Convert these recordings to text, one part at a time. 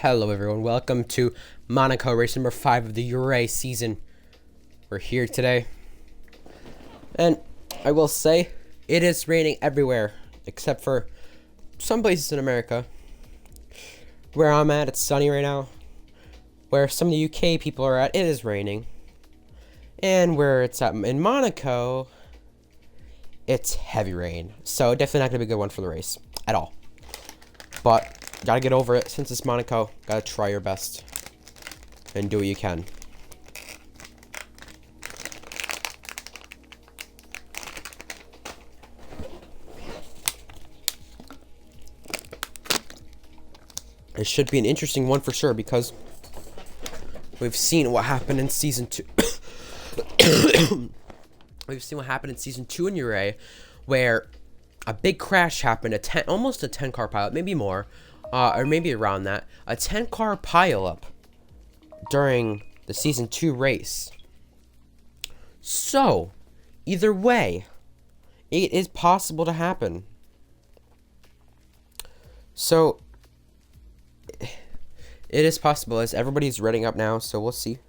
Hello everyone, welcome to Monaco, race number 5 of the URA season. We're here today, and I will say, it is raining everywhere, except for some places in America. Where I'm at, it's sunny right now. Where some of the UK people are at, it is raining. And where it's at in Monaco, it's heavy rain. So definitely not going to be a good one for the race, at all. But gotta get over it since it's Monaco. Gotta try your best and do what you can. It should be an interesting one for sure because we've seen what happened in season 2. We've seen what happened in season 2 in URA, where a big crash happened. Almost a 10-car pileup, maybe more. Or maybe around that, a 10-car pileup during the Season 2 race. So, either way, it is possible to happen. So, it is possible, as everybody's reading up now, so we'll see.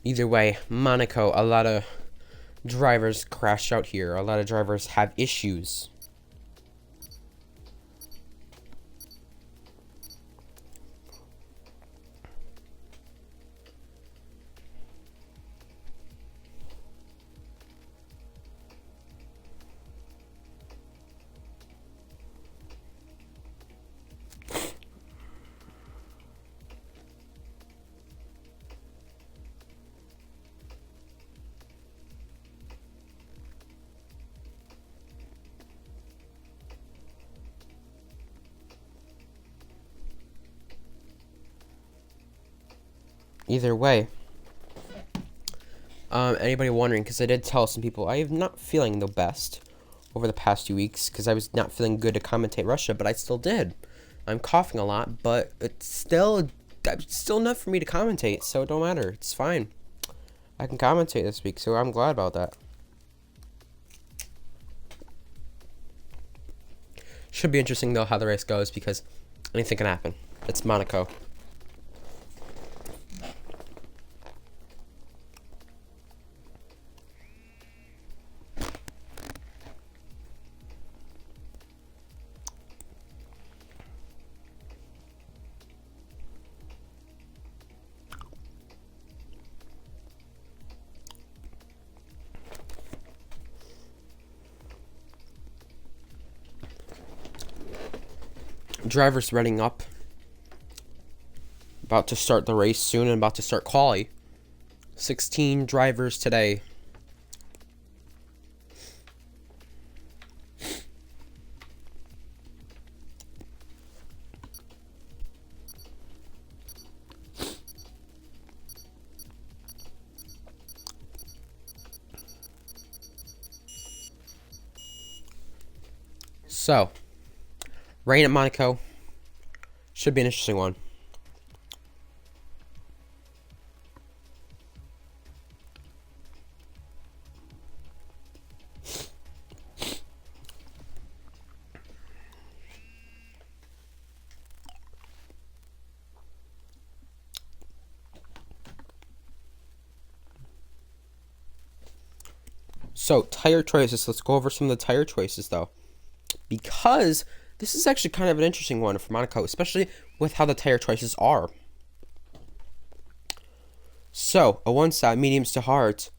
Either way, Monaco, a lot of drivers crash out here. A lot of drivers have issues. Either way, anybody wondering, because I did tell some people I am not feeling the best over the past 2 weeks, because I was not feeling good to commentate Russia, but I still did. I'm coughing a lot, but it's still enough for me to commentate, so it don't matter. It's fine. I can commentate this week, so I'm glad about that. Should be interesting, though, how the race goes, because anything can happen. It's Monaco. Drivers running up, about to start the race soon and about to start quali. 16 drivers today. So, rain at Monaco should be an interesting one. So, tire choices. Let's go over some of the tire choices, though. Because this is actually kind of an interesting one for Monaco, especially with how the tire choices are. So, a one-stop mediums to hards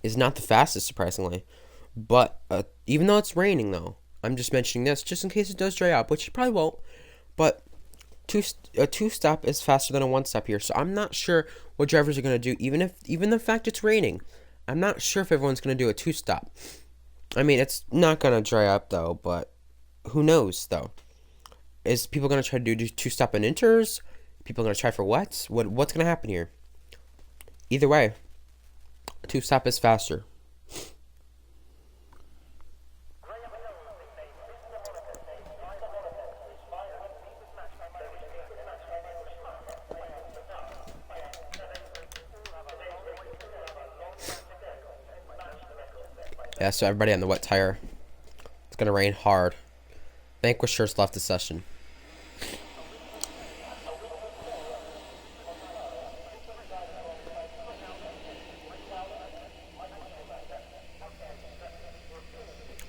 is not the fastest, surprisingly. But even though it's raining, though, I'm just mentioning this just in case it does dry up, which it probably won't. But a two-stop is faster than a one-stop here, so I'm not sure what drivers are going to do, even the fact it's raining. I'm not sure if everyone's going to do a two-stop. I mean, it's not going to dry up, though, but who knows, though? Is people going to try to do two-stop and inters? People going to try for wets? What's going to happen here? Either way, a two-stop is faster. Yeah, so everybody on the wet tire. It's gonna rain hard. Vanquishers left the session.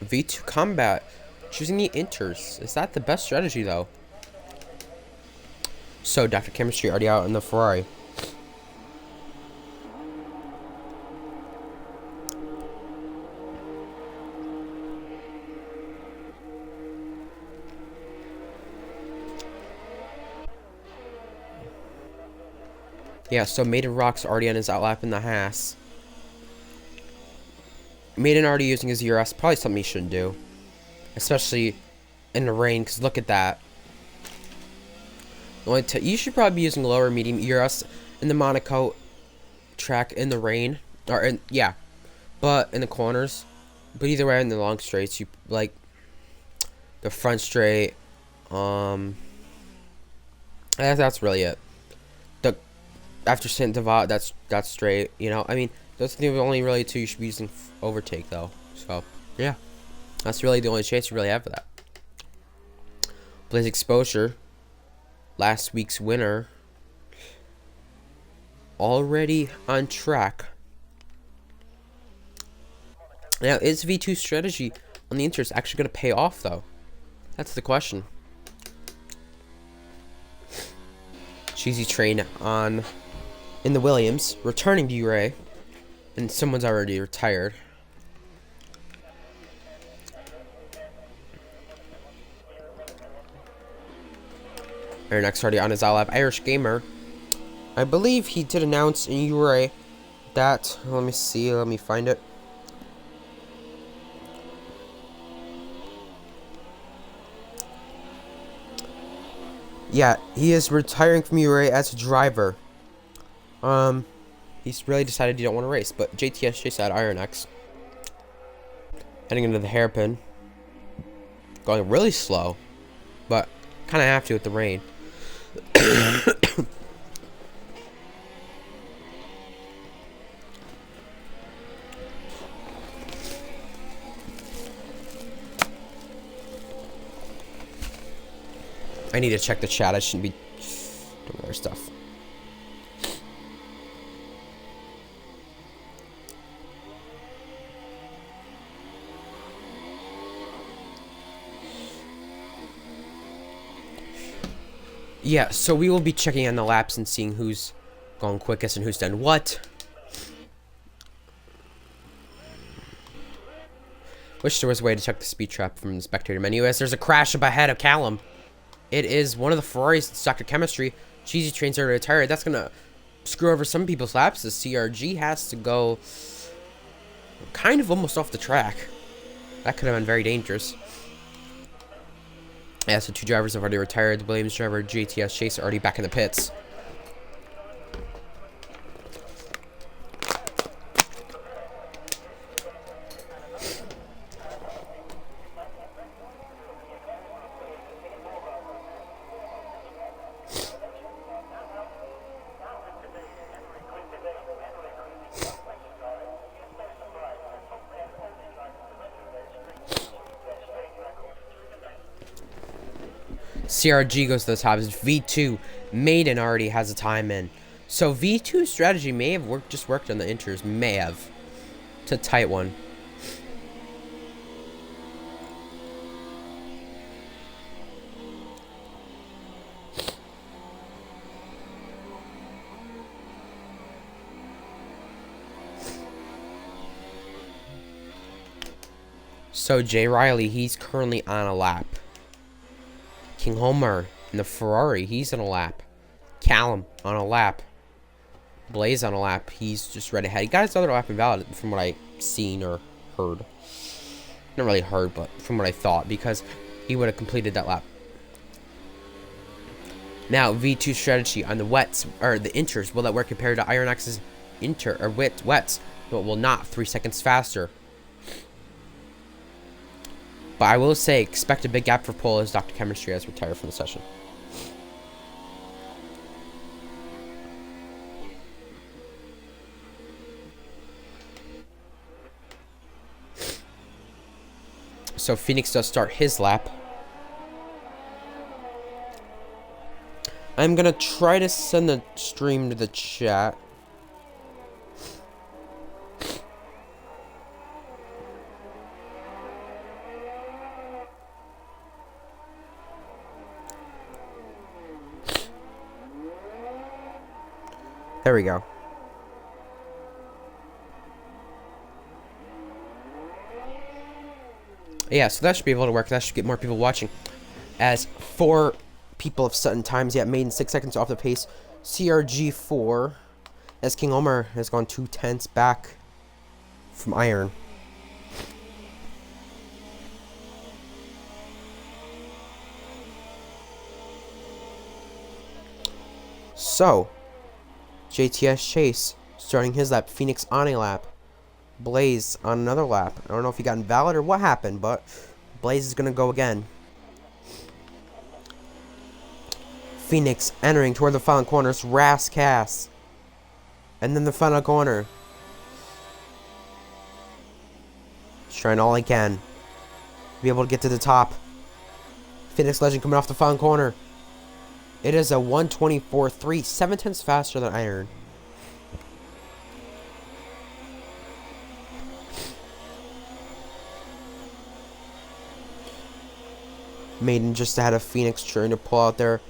V2 combat. Choosing the inters. Is that the best strategy though? So Dr. Chemistry already out in the Ferrari. Yeah, so Maiden Rock's already on his outlap in the Haas. Maiden already using his URA, probably something he shouldn't do. Especially in the rain, because look at that. You should probably be using lower medium URS in the Monaco track in the rain. Yeah. But in the corners. But either way, in the long straights, you like the front straight. That's really it. After Saint Devat, that's straight. You know, I mean, those are the only really two you should be using overtake though. So yeah, that's really the only chance you really have for that. Blaze Exposure, last week's winner, already on track. Now, is V2 strategy on the inters actually going to pay off though? That's the question. Cheesy Train on in the Williams, returning to URA, and someone's already retired. Our next already on his outlap, Irish Gamer. I believe he did announce in URA that, let me see, let me find it. Yeah, he is retiring from URA as a driver. He's really decided he don't want to race, but JTS Chase at Iron X. Heading into the hairpin. Going really slow, but kind of have to with the rain. I need to check the chat. I shouldn't be doing other stuff. Yeah, so we will be checking on the laps and seeing who's going quickest and who's done what. Wish there was a way to check the speed trap from the spectator menu as there's a crash up ahead of Callum. It is one of the Ferraris. It's Dr. Chemistry. Cheesy Train's already retired. That's going to screw over some people's laps. The CRG has to go kind of almost off the track. That could have been very dangerous. Yeah, so two drivers have already retired. The Williams driver, JTS Chase, already back in the pits. CRG goes to the top. V2 Maiden already has a time in. So V2 strategy may have worked on the inters. May have. It's a tight one. So Jay Riley, he's currently on a lap. King Homer in the Ferrari, he's on a lap. Callum on a lap. Blaze on a lap. He's just right ahead. He got his other lap invalid from what I seen or heard. Not really heard, but from what I thought, because he would have completed that lap. Now, V2 strategy on the wets, or the inters. Will that work compared to Iron X's wets? No, it will not. 3 seconds faster. But I will say, expect a big gap for pole as Dr. Chemistry has retired from the session. So Phoenix does start his lap. I'm gonna try to send the stream to the chat. There we go. Yeah, so that should be able to work. That should get more people watching. As 4 people have set in times yet, made in 6 seconds off the pace. CRG4, as King Omar has gone 2/10 back from Iron. So, JTS Chase starting his lap. Phoenix on a lap. Blaze on another lap. I don't know if he got invalid or what happened, but Blaze is going to go again. Phoenix entering toward the final corners. Rascass. And then the final corner. He's trying all he can to be able to get to the top. Phoenix Legend coming off the final corner. It is a 1:24.3, 7/10 faster than Iron. Maiden just ahead of Phoenix, trying to pull out there.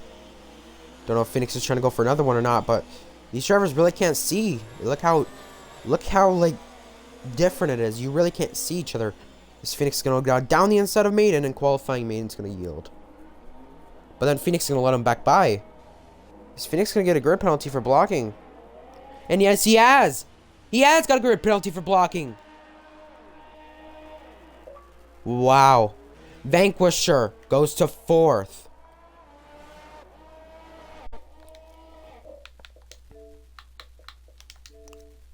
Don't know if Phoenix is trying to go for another one or not, but these drivers really can't see. Look how like different it is. You really can't see each other. This Phoenix is gonna go down the inside of Maiden, and qualifying Maiden's gonna yield. But then Phoenix is gonna let him back by. Is Phoenix gonna get a grid penalty for blocking? And yes, he has. He has got a grid penalty for blocking. Wow. Vanquisher goes to 4th.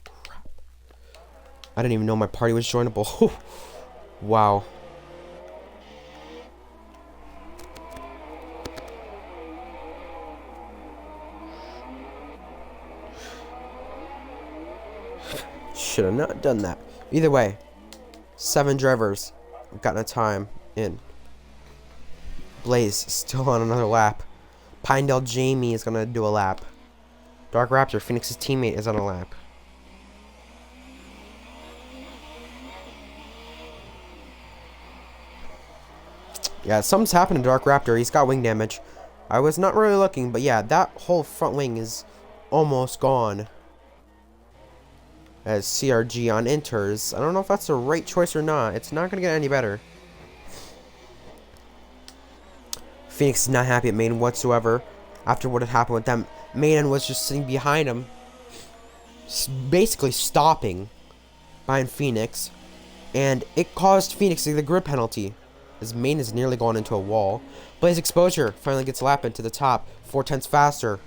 Crap. I didn't even know my party was joinable. Wow. Should have not done that. Either way, 7 drivers have gotten a time in. Blaze still on another lap. Pinedale Jamie is gonna do a lap. Dark Raptor, Phoenix's teammate, is on a lap. Yeah, something's happened to Dark Raptor. He's got wing damage. I was not really looking, but yeah, that whole front wing is almost gone. As CRG on enters. I don't know if that's the right choice or not. It's not going to get any better. Phoenix is not happy at Maiden whatsoever. After what had happened with them, Maiden was just sitting behind him. Basically stopping behind Phoenix. And it caused Phoenix to get the grid penalty. As Maiden is nearly gone into a wall. Blaze Exposure finally gets lap into the top. 4/10 faster.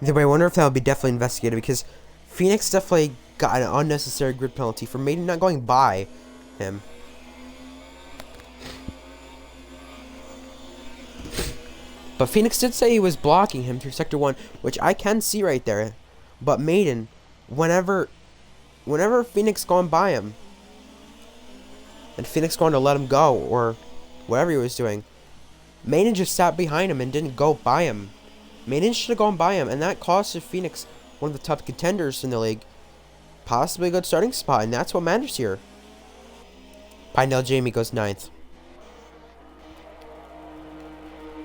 Either way, I wonder if that would be definitely investigated, because Phoenix definitely got an unnecessary grid penalty for Maiden not going by him. But Phoenix did say he was blocking him through Sector 1, which I can see right there. But Maiden, whenever Phoenix gone by him, and Phoenix going to let him go, or whatever he was doing, Maiden just sat behind him and didn't go by him. Maiden should have gone by him, and that cost Phoenix one of the top contenders in the league. Possibly a good starting spot, and that's what matters here. Pinedale Jamie goes 9th.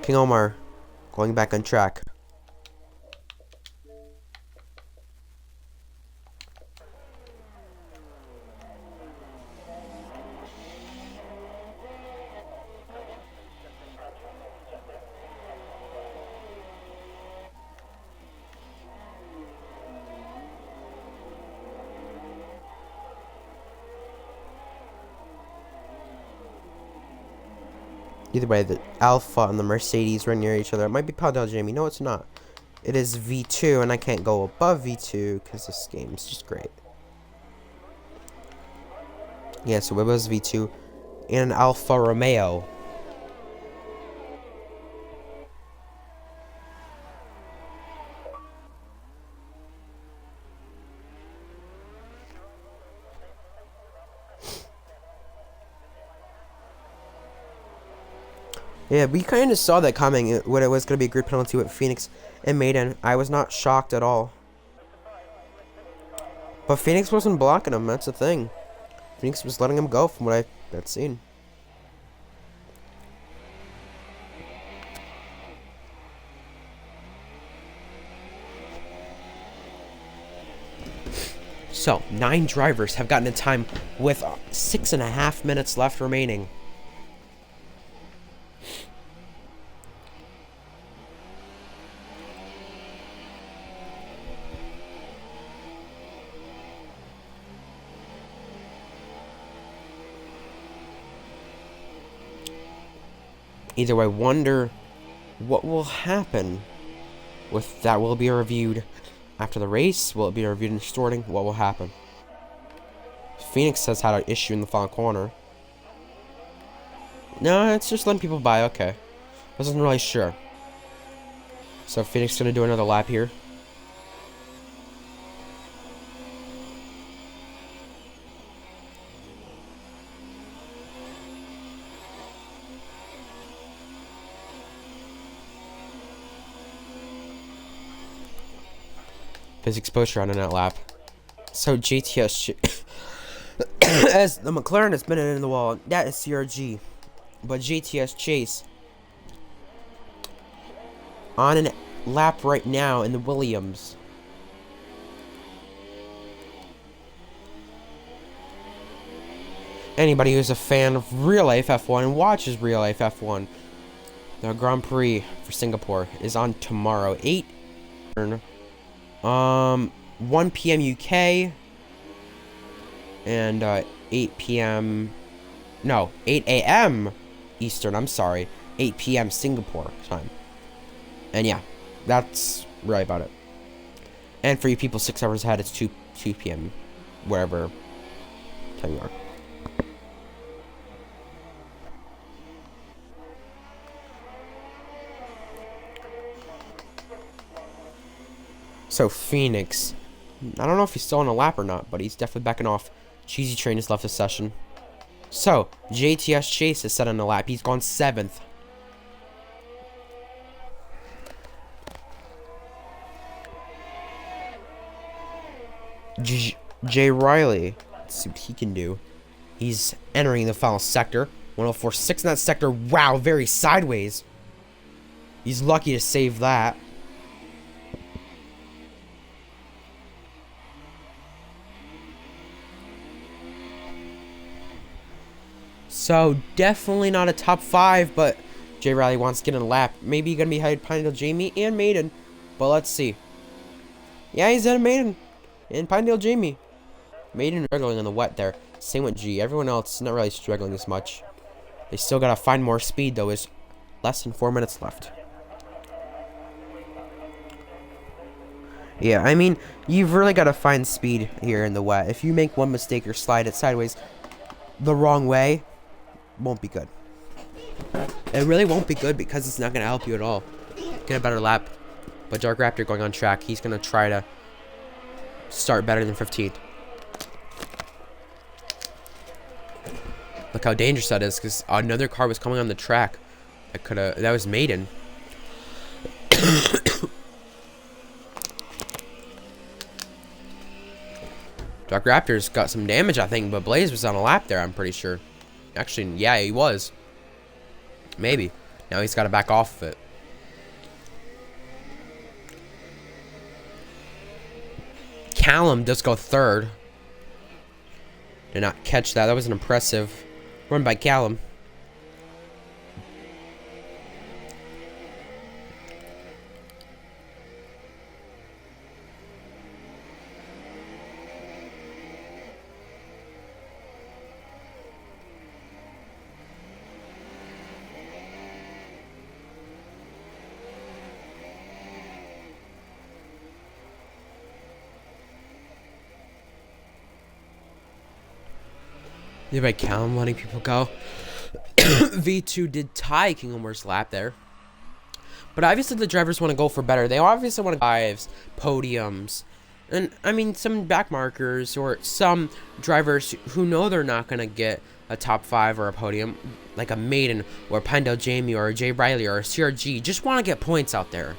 King Omar going back on track. Either way, the Alpha and the Mercedes run near each other. It might be Padel Jamie. No, it's not. It is V2, and I can't go above V2 because this game is just great. Yeah, so it was V2 and an Alfa Romeo. Yeah, we kind of saw that coming when it was going to be a grid penalty with Phoenix and Maiden. I was not shocked at all. But Phoenix wasn't blocking him, that's the thing. Phoenix was letting him go from what I had seen. So, 9 drivers have gotten a time with 6.5 minutes left remaining. Either way, I wonder what will happen with that. Will be reviewed after the race? Will it be reviewed in starting? What will happen? Phoenix has had an issue in the final corner. No, it's just letting people by. Okay. I wasn't really sure. So Phoenix is going to do another lap here. His exposure on that lap. So GTS as the McLaren has been in the wall, that is CRG. But GTS Chase on a lap right now in the Williams. Anybody who's a fan of real life F1 and watches real life F1, the Grand Prix for Singapore is on tomorrow, 1 p.m. UK and 8 p.m. No, 8 a.m. Eastern. I'm sorry, 8 p.m. Singapore time. And yeah, that's really about it. And for you people 6 hours ahead, it's 2 p.m. wherever time you are. So Phoenix, I don't know if he's still on a lap or not, but he's definitely backing off. Cheesy Train has left the session. So JTS Chase is set on a lap. He's gone 7th. Jay Riley, let's see what he can do. He's entering the final sector. 104.6 in that sector. Wow, very sideways. He's lucky to save that. So, definitely not a top 5, but Jay Riley wants to get in a lap. Maybe going to be ahead Pinedale Jamie and Maiden. But let's see. Yeah, he's at Maiden and Pinedale Jamie. Maiden struggling in the wet there. Same with G. Everyone else is not really struggling as much. They still got to find more speed, though. There's less than 4 minutes left. Yeah, I mean, you've really got to find speed here in the wet. If you make one mistake or slide it sideways the wrong way, won't be good. It really won't be good because it's not going to help you at all. Get a better lap. But Dark Raptor going on track. He's going to try to start better than 15th. Look how dangerous that is, because another car was coming on the track. That was Maiden. Dark Raptor's got some damage, I think, but Blaze was on a lap there, I'm pretty sure. Actually, yeah, he was. Maybe. Now he's got to back off of it. Callum does go 3rd. Did not catch that. That was an impressive run by Callum. Yeah, by Callum letting people go. V2 did tie King Omar's lap there. But obviously the drivers want to go for better. They obviously want to drives, podiums, and I mean some back markers or some drivers who know they're not going to get a top 5 or a podium, like a Maiden or Pendle Jamie or a Jay Riley or a CRG, just want to get points out there.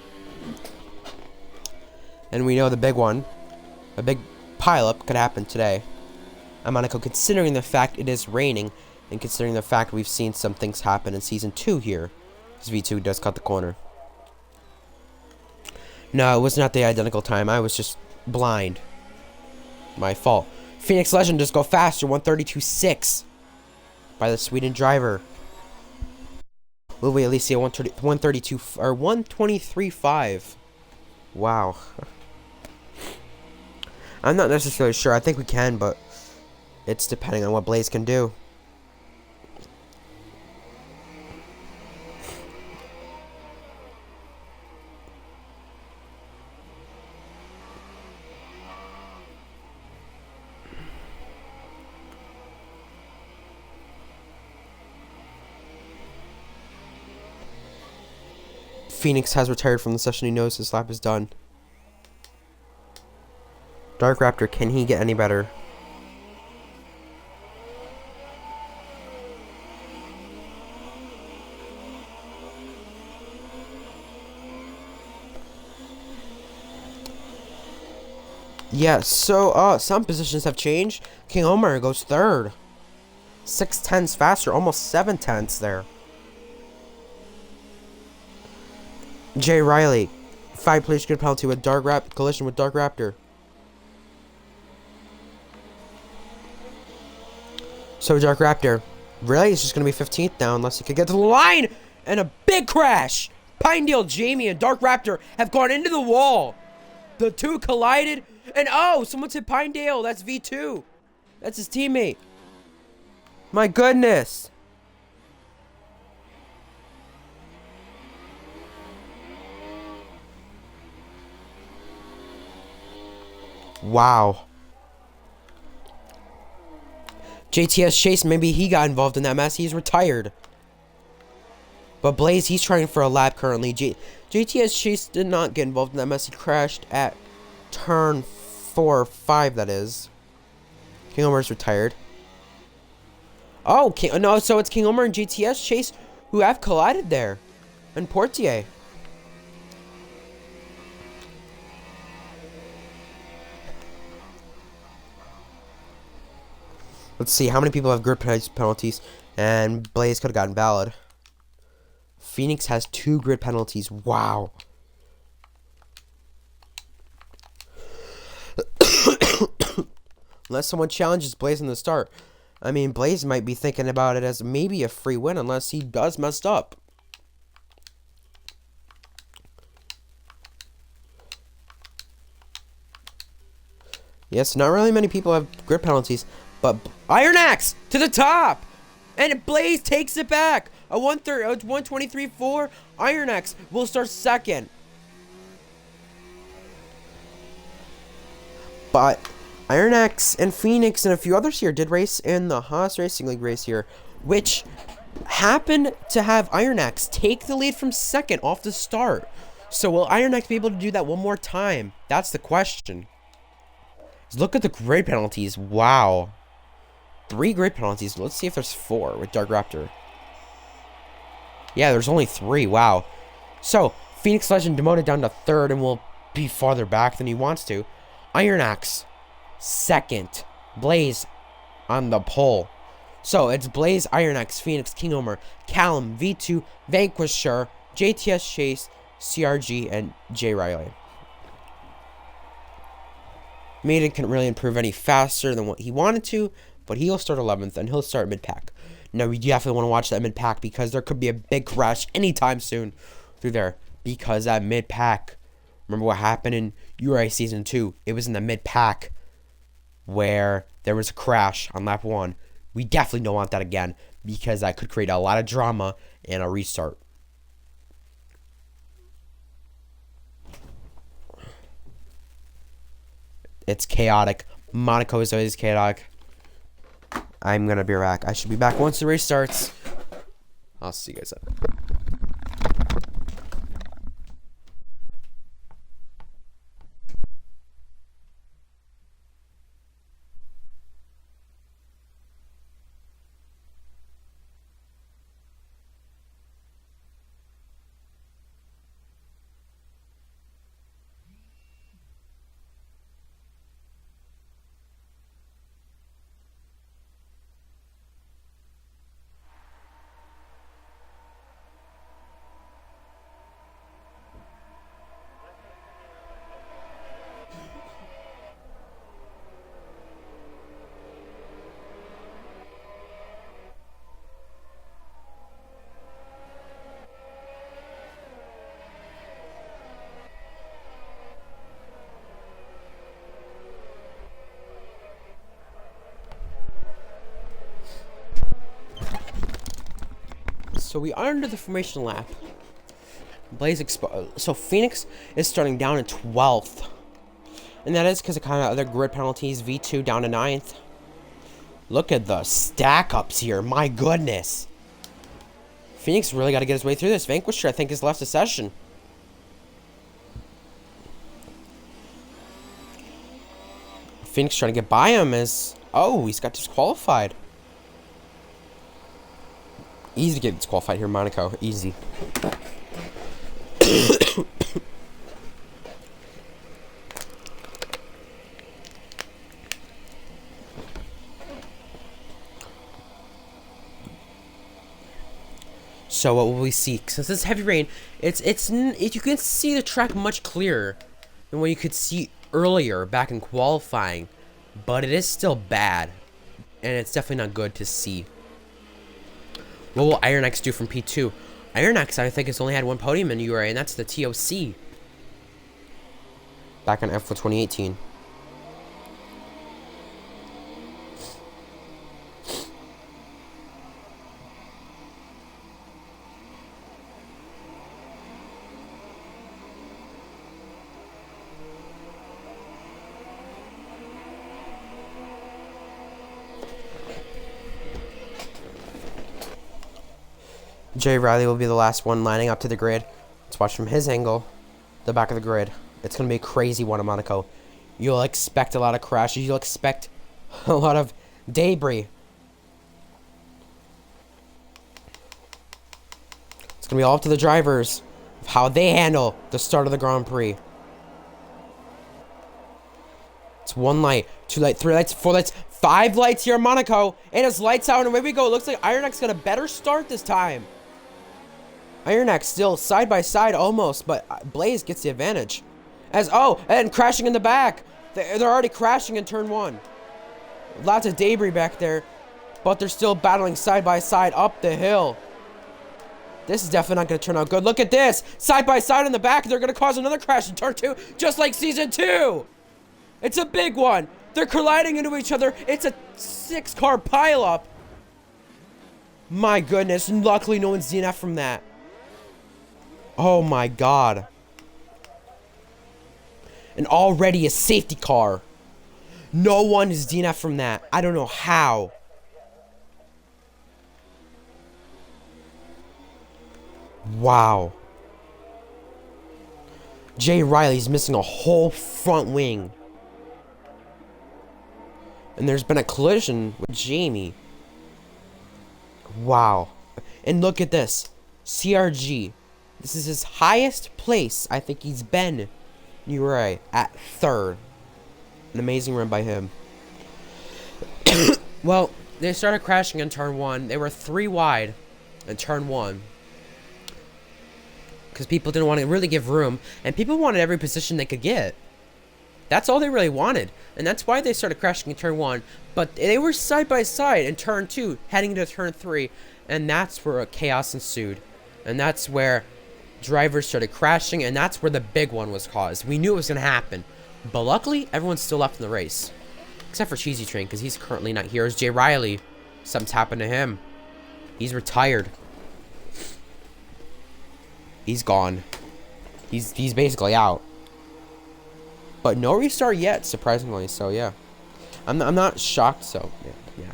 And we know the big one, a big pileup could happen today at Monaco, considering the fact it is raining and considering the fact we've seen some things happen in Season 2 here, because V2 does cut the corner. No, it was not the identical time. I was just blind. My fault. Phoenix Legend just go faster. 132.6 by the Sweden driver. Will we at least see a 132 or 123.5? Wow. I'm not necessarily sure. I think we can, but it's depending on what Blaze can do. Phoenix has retired from the session. He knows his lap is done. Dark Raptor, can he get any better? Yeah, so some positions have changed. King Omar goes third. 6/10 faster, almost 7/10 there. Jay Riley, 5 players good penalty with collision with Dark Raptor. So Dark Raptor, really, it's just gonna be 15th now unless he could get to the line, and a big crash. Pinedale, Jamie, and Dark Raptor have gone into the wall. The two collided, and oh, someone's hit Pinedale. That's V2. That's his teammate. My goodness. Wow. JTS Chase, maybe he got involved in that mess. He's retired. But Blaze, he's trying for a lap currently. JTS Chase did not get involved in that mess. He crashed at turn 4 or 5, that is. King Omar's retired. Oh, no, so it's King Omar and JTS Chase who have collided there. And Portier. Let's see, how many people have grid penalties? And Blaze could have gotten valid. Phoenix has 2 grid penalties. Wow. Unless someone challenges Blaze in the start. I mean, Blaze might be thinking about it as maybe a free win unless he does messed up. Yes, not really many people have grid penalties. But Iron Axe to the top, and Blaze takes it back. A 123.4. Iron Axe will start second. But Iron Axe and Phoenix and a few others here did race in the Haas Racing League race here, which happened to have Iron Axe take the lead from second off the start. So will Iron Axe be able to do that one more time? That's the question. Look at the grid penalties. Wow. 3 grid penalties. Let's see if there's 4 with Dark Raptor. Yeah, there's only 3. Wow. So, Phoenix Legend demoted down to 3rd and will be farther back than he wants to. Iron Axe, 2nd. Blaze on the pole. So, it's Blaze, Iron Axe, Phoenix, King Omar, Callum, V2, Vanquisher, JTS Chase, CRG, and Jay Riley. Maiden couldn't really improve any faster than what he wanted to, but he'll start 11th, and he'll start mid-pack. Now, we definitely want to watch that mid-pack because there could be a big crash anytime soon through there. Because that mid-pack, remember what happened in URA Season 2? It was in the mid-pack where there was a crash on lap 1. We definitely don't want that again because that could create a lot of drama and a restart. It's chaotic. Monaco is always chaotic. I'm gonna be back. I should be back once the race starts. I'll see you guys then. So we are under the formation lap. So Phoenix is starting down in 12th. And that is because of kind of other grid penalties. V2 down to 9th. Look at the stack ups here. My goodness. Phoenix really got to get his way through this. Vanquisher, I think, has left the session. Phoenix trying to get by him as... Oh, he's got disqualified. Easy to get disqualified here, Monaco. Easy. So what will we see? Since this heavy rain, you can see the track much clearer than what you could see earlier back in qualifying, but it is still bad, and it's definitely not good to see. What will Iron X do from P2? Iron X, I think, has only had one podium in URA, and that's the TOC. Back on F for 2018. Jay Riley will be the last one lining up to the grid. Let's watch from his angle, the back of the grid. It's going to be a crazy one in Monaco. You'll expect a lot of crashes. You'll expect a lot of debris. It's going to be all up to the drivers of how they handle the start of the Grand Prix. It's 1 light, 2 lights, 3 lights, 4 lights, 5 lights here in Monaco. And it's lights out, and away we go. It looks like Iron X got a better start this time. Iron X still side by side almost, but Blaze gets the advantage. And crashing in the back. They're already crashing in turn 1. Lots of debris back there, but they're still battling side by side up the hill. This is definitely not going to turn out good. Look at this. Side by side in the back. They're going to cause another crash in turn 2, just like season 2. It's a big one. They're colliding into each other. It's a 6-car pileup. My goodness. And luckily, no one's DNF from that. Oh my god. And already a safety car. No one is DNF from that. I don't know how. Wow. Jay Riley's missing a whole front wing. And there's been a collision with Jamie. Wow. And look at this. CRG. This is his highest place I think he's been in URA, at 3rd. An amazing run by him. Well, they started crashing in turn 1. They were 3 wide in turn 1. Because people didn't want to really give room. And people wanted every position they could get. That's all they really wanted. And that's why they started crashing in turn 1. But they were side by side in turn 2, heading into turn 3. And that's where chaos ensued. And that's where drivers started crashing, and that's where the big one was caused. We knew it was going to happen. But luckily, everyone's still left in the race. Except for Cheesy Train, because he's currently not here. It's Jay Riley. Something's happened to him. He's retired. He's gone. He's basically out. But no restart yet, surprisingly. So, yeah. I'm not shocked, so, yeah.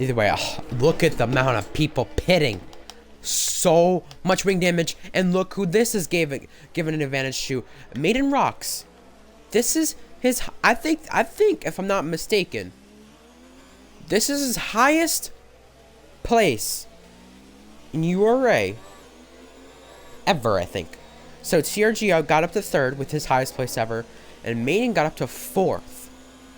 Either way, look at the amount of people pitting. So much wing damage, and look who this is given an advantage to. Maiden rocks. This is his. I think if I'm not mistaken, this is his highest place in URA ever. I think. So TRG got up to 3rd with his highest place ever, and Maiden got up to 4th.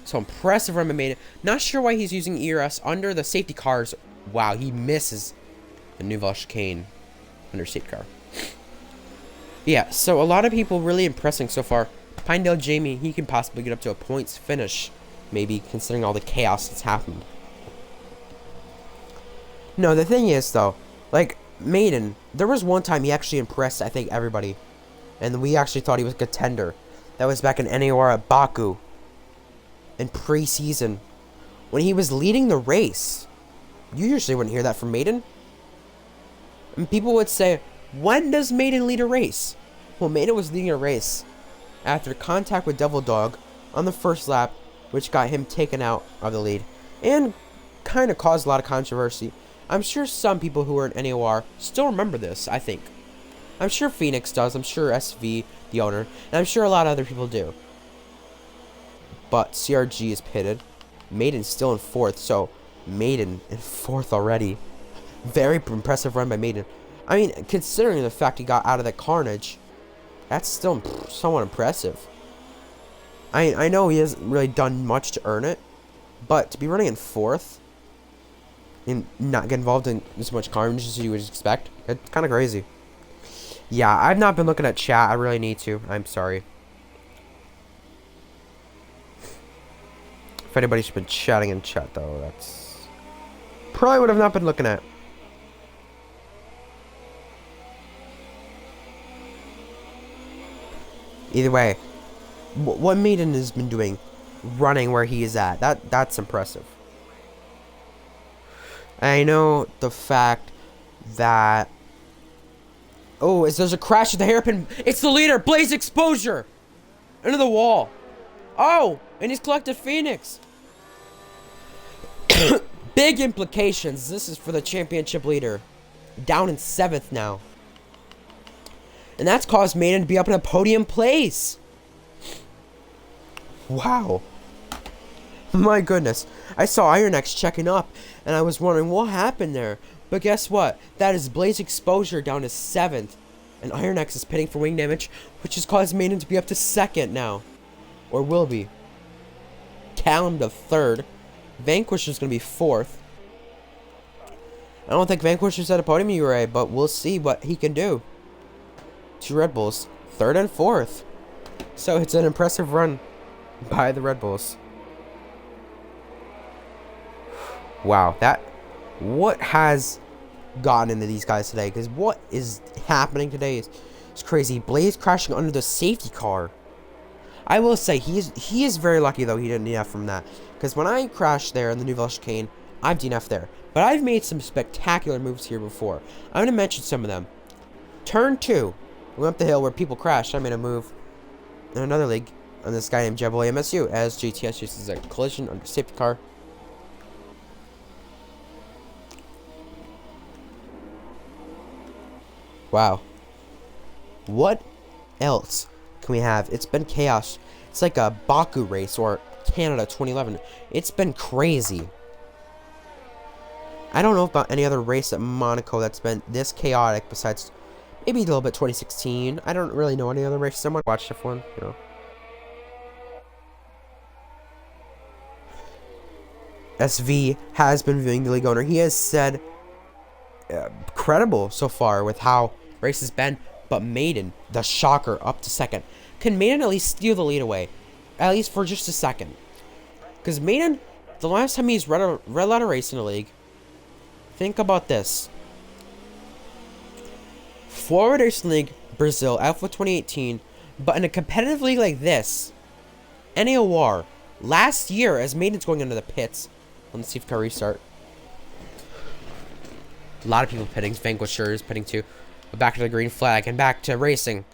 So impressive run by Maiden. Not sure why he's using ERS under the safety cars. Wow, he misses the Nouvelle Chicane under safety car. Yeah, so a lot of people really impressing so far. Pinedale Jamie, he can possibly get up to a points finish, maybe, considering all the chaos that's happened. No, the thing is, though, like, Maiden, there was one time he actually impressed, I think, everybody. And we actually thought he was a contender. That was back in NAR at Baku. In pre-season. When he was leading the race. You usually wouldn't hear that from Maiden. And people would say, when does Maiden lead a race? Well, Maiden was leading a race after contact with Devil Dog on the first lap, which got him taken out of the lead. And kind of caused a lot of controversy. I'm sure some people who are in NAR still remember this, I think. I'm sure Phoenix does. I'm sure SV, the owner. And I'm sure a lot of other people do. But CRG is pitted. Maiden's still in 4th. So, Maiden in 4th already. Very impressive run by Maiden. I mean, considering the fact he got out of that carnage, that's still somewhat impressive. I know he hasn't really done much to earn it, but to be running in 4th and not get involved in as much carnage as you would expect, it's kind of crazy. Yeah, I've not been looking at chat. I really need to. I'm sorry. If anybody's been chatting in chat, though, that's probably would have not been looking at. Either way, what Maiden has been doing, running where he is at, that's impressive. I know the fact that... Oh, there's a crash at the hairpin. It's the leader, Blaze Exposure! Into the wall. Oh, and he's collected Phoenix. Big implications. This is for the championship leader. Down in 7th now. And that's caused Maiden to be up in a podium place. Wow. My goodness. I saw Iron X checking up, and I was wondering what happened there. But guess what? That is Blaze Exposure down to 7th. And Iron X is pitting for wing damage, which has caused Maiden to be up to 2nd now. Or will be. Callum to 3rd. Vanquisher's going to be 4th. I don't think Vanquisher's at a podium URA, but we'll see what he can do. 2 Red Bulls, 3rd and 4th. So it's an impressive run by the Red Bulls. Wow, what has gotten into these guys today? Because what is happening today is crazy. Blaze crashing under the safety car. I will say he is very lucky though he didn't DNF from that. Because when I crashed there in the Nouvelle Chicane, I've DNF'd there. But I've made some spectacular moves here before. I'm going to mention some of them. Turn 2. We went up the hill where people crashed. I made a move in another league on this guy named Jebel MSU as GTS uses a collision under safety car. Wow. What else can we have? It's been chaos. It's like a Baku race or Canada 2011. It's been crazy. I don't know about any other race at Monaco that's been this chaotic besides maybe a little bit 2016. I don't really know any other races. Someone watched F1, you know. SV has been viewing the league owner. He has said credible so far with how race has been, but Maiden, the shocker, up to 2nd. Can Maiden at least steal the lead away? At least for just a second. Because Maiden, the last time he's red out a race in the league, think about this. Forward Racing League, Brazil, Alpha 2018, but in a competitive league like this, NAOR, last year, as Maiden's going into the pits, let's see if I can restart. A lot of people pitting, Vanquisher is pitting too. But back to the green flag and back to racing.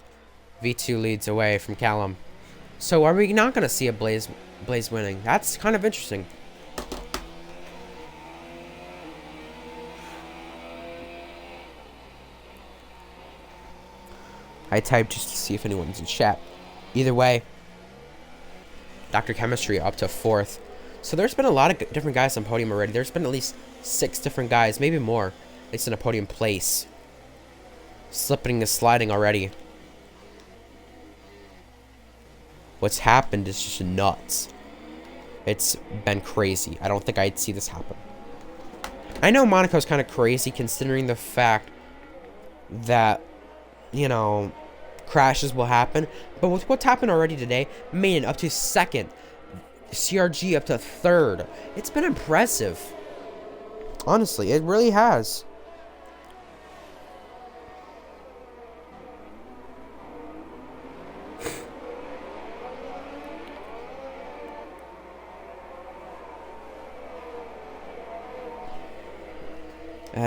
V2 leads away from Callum. So are we not going to see a Blaze winning? That's kind of interesting. I typed just to see if anyone's in chat. Either way, Dr. Chemistry up to 4th. So there's been a lot of different guys on podium already. There's been at least 6 different guys, maybe more, at least in a podium place. Slipping and sliding already. What's happened is just nuts. It's been crazy. I don't think I'd see this happen. I know Monaco's kind of crazy considering the fact that, you know, crashes will happen. But with what's happened already today, Maiden up to 2nd. CRG up to 3rd. It's been impressive. Honestly, it really has.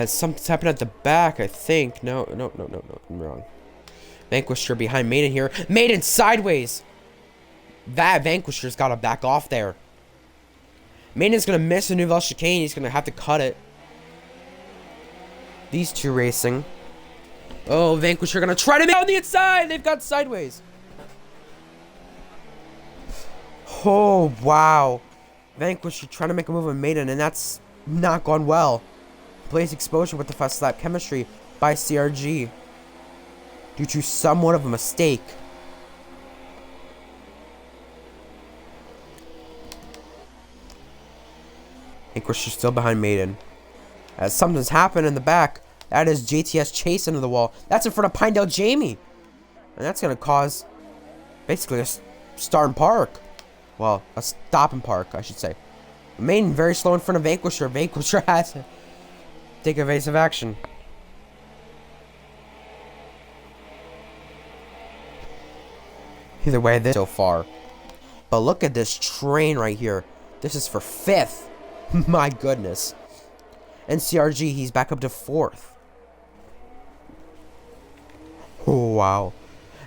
Something's happened at the back, I think. No, I'm wrong. Vanquisher behind Maiden here. Maiden sideways. That Vanquisher's got to back off there. Maiden's going to miss a Nouvelle Chicane. He's going to have to cut it. These two racing. Oh, Vanquisher going to try to make it on the inside. They've got sideways. Oh, wow. Vanquisher trying to make a move on Maiden, and that's not gone well. Blaze exposure with the fast lap. Chemistry by CRG. Due to somewhat of a mistake. Vanquisher still behind Maiden. As something's happened in the back. That is JTS chase into the wall. That's in front of Pinedale Jamie. And that's going to cause basically a start and park. Well, a stop and park, I should say. Maiden very slow in front of Vanquisher. Vanquisher has to take evasive action. Either way, this so far. But look at this train right here. This is for 5th. My goodness. And CRG, he's back up to 4th. Oh, wow.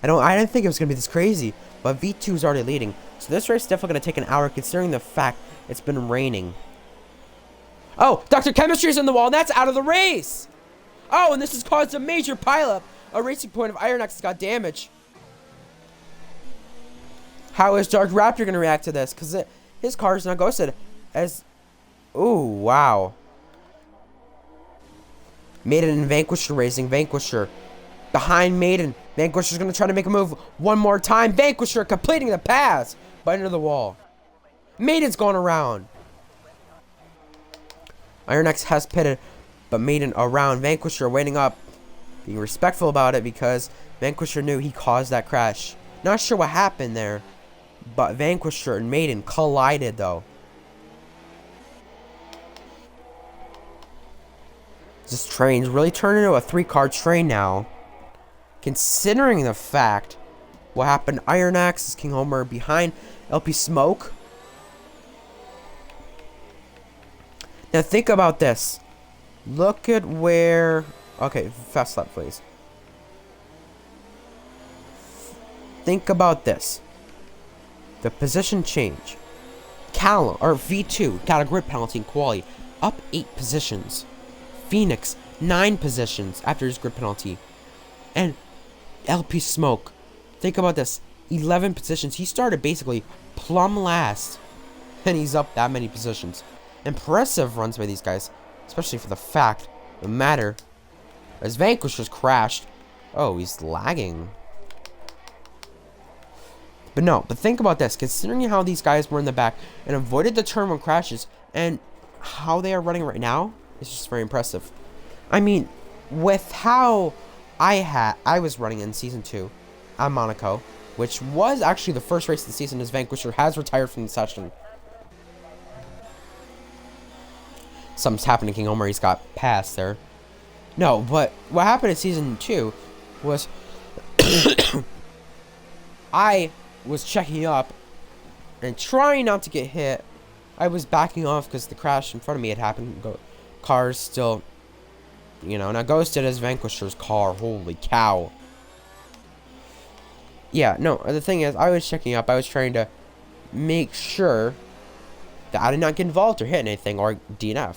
I didn't think it was going to be this crazy. But V2 is already leading. So this race is definitely going to take an hour considering the fact it's been raining. Oh, Dr. Chemistry's in the wall, and that's out of the race. Oh, and this has caused a major pileup. A racing point of Iron X has got damage. How is Dark Raptor going to react to this? Because his car is not ghosted. As... Ooh, wow. Maiden and Vanquisher racing. Vanquisher behind Maiden. Vanquisher's going to try to make a move one more time. Vanquisher completing the pass. But into the wall. Maiden's going around. Iron X has pitted, but Maiden around. Vanquisher waiting up. Being respectful about it because Vanquisher knew he caused that crash. Not sure what happened there. But Vanquisher and Maiden collided though. This train's really turned into a 3-car train now. Considering the fact what happened, Iron Axe is King Homer behind LP Smoke. Now think about this. Look at where... Okay, fast lap please. Think about this. The position change. Callum, or V2, got a grid penalty in quali. Up 8 positions. Phoenix, 9 positions after his grid penalty. And LP Smoke, think about this. 11 positions. He started basically plumb last. And he's up that many positions. Impressive runs by these guys. Especially for the fact, the matter, as Vanquisher's crashed. Oh, he's lagging. But think about this. Considering how these guys were in the back and avoided the turn when crashes, and how they are running right now, it's just very impressive. I mean, with how I was running in Season 2 at Monaco, which was actually the first race of the season as Vanquisher has retired from the session. Something's happened to King Homer. He's got passed there. No, but what happened in Season 2 was I was checking up and trying not to get hit. I was backing off because the crash in front of me had happened. Cars still, you know, now ghosted as Vanquisher's car. Holy cow. Yeah, no, the thing is, I was checking up. I was trying to make sure that I did not get involved or hit anything or DNF.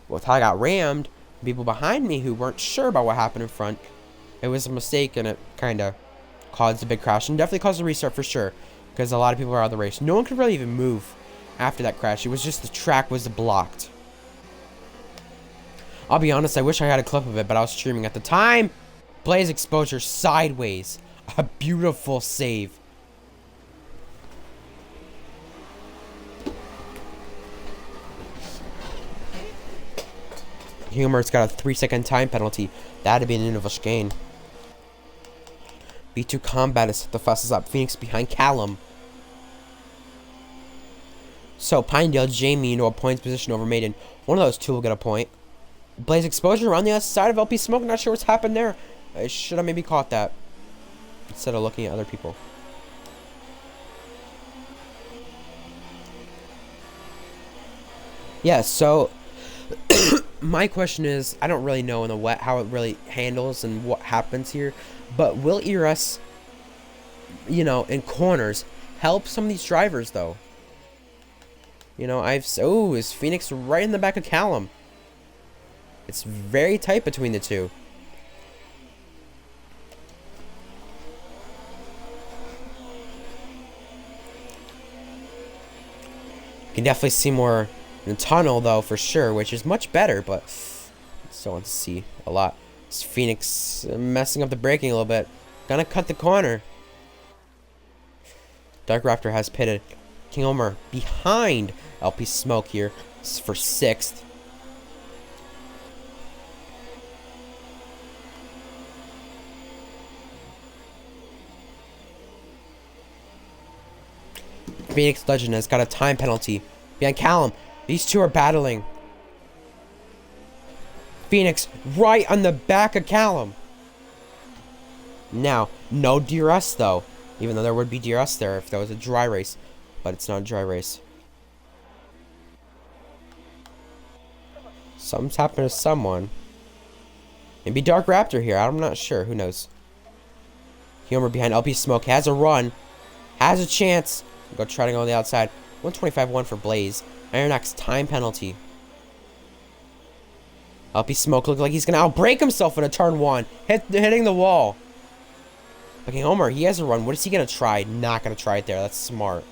Well, I got rammed. People behind me who weren't sure about what happened in front, it was a mistake, and it kind of caused a big crash, and definitely caused a restart for sure, because a lot of people are out of the race. No one could really even move after that crash. It was just the track was blocked. I'll be honest, I wish I had a clip of it, but I was streaming at the time. Blaze exposure sideways. A beautiful save. Humor's got a 3-second time penalty. That'd be an innovative gain. B2 Combat is the fastest up. Phoenix behind Callum. So Pinedale, Jamie into a points position over Maiden. One of those two will get a point. Blaze exposure around the other side of LP Smoke. Not sure what's happened there. I should have maybe caught that instead of looking at other people. Yeah, so my question is, I don't really know in the wet how it really handles and what happens here, but will ERS, you know, in corners help some of these drivers though? You know, is Phoenix right in the back of Callum? It's very tight between the two. You can definitely see more in the tunnel though, for sure, which is much better, but still want to see a lot. It's Phoenix messing up the braking a little bit. Gonna cut the corner. Dark Raptor has pitted. King Omer behind LP Smoke here. This is for 6th. Phoenix Legend has got a time penalty behind Callum. These two are battling. Phoenix right on the back of Callum. Now, no DRS though. Even though there would be DRS there if there was a dry race. But it's not a dry race. Something's happened to someone. Maybe Dark Raptor here. I'm not sure. Who knows? Humor behind LP Smoke has a run. Has a chance. Go try to go on the outside. 125-1 for Blaze. Ironax time penalty. LP Smoke looks like he's gonna outbrake himself in a turn 1. Hitting the wall. Okay, Homer, he has a run. What is he gonna try? Not gonna try it there. That's smart.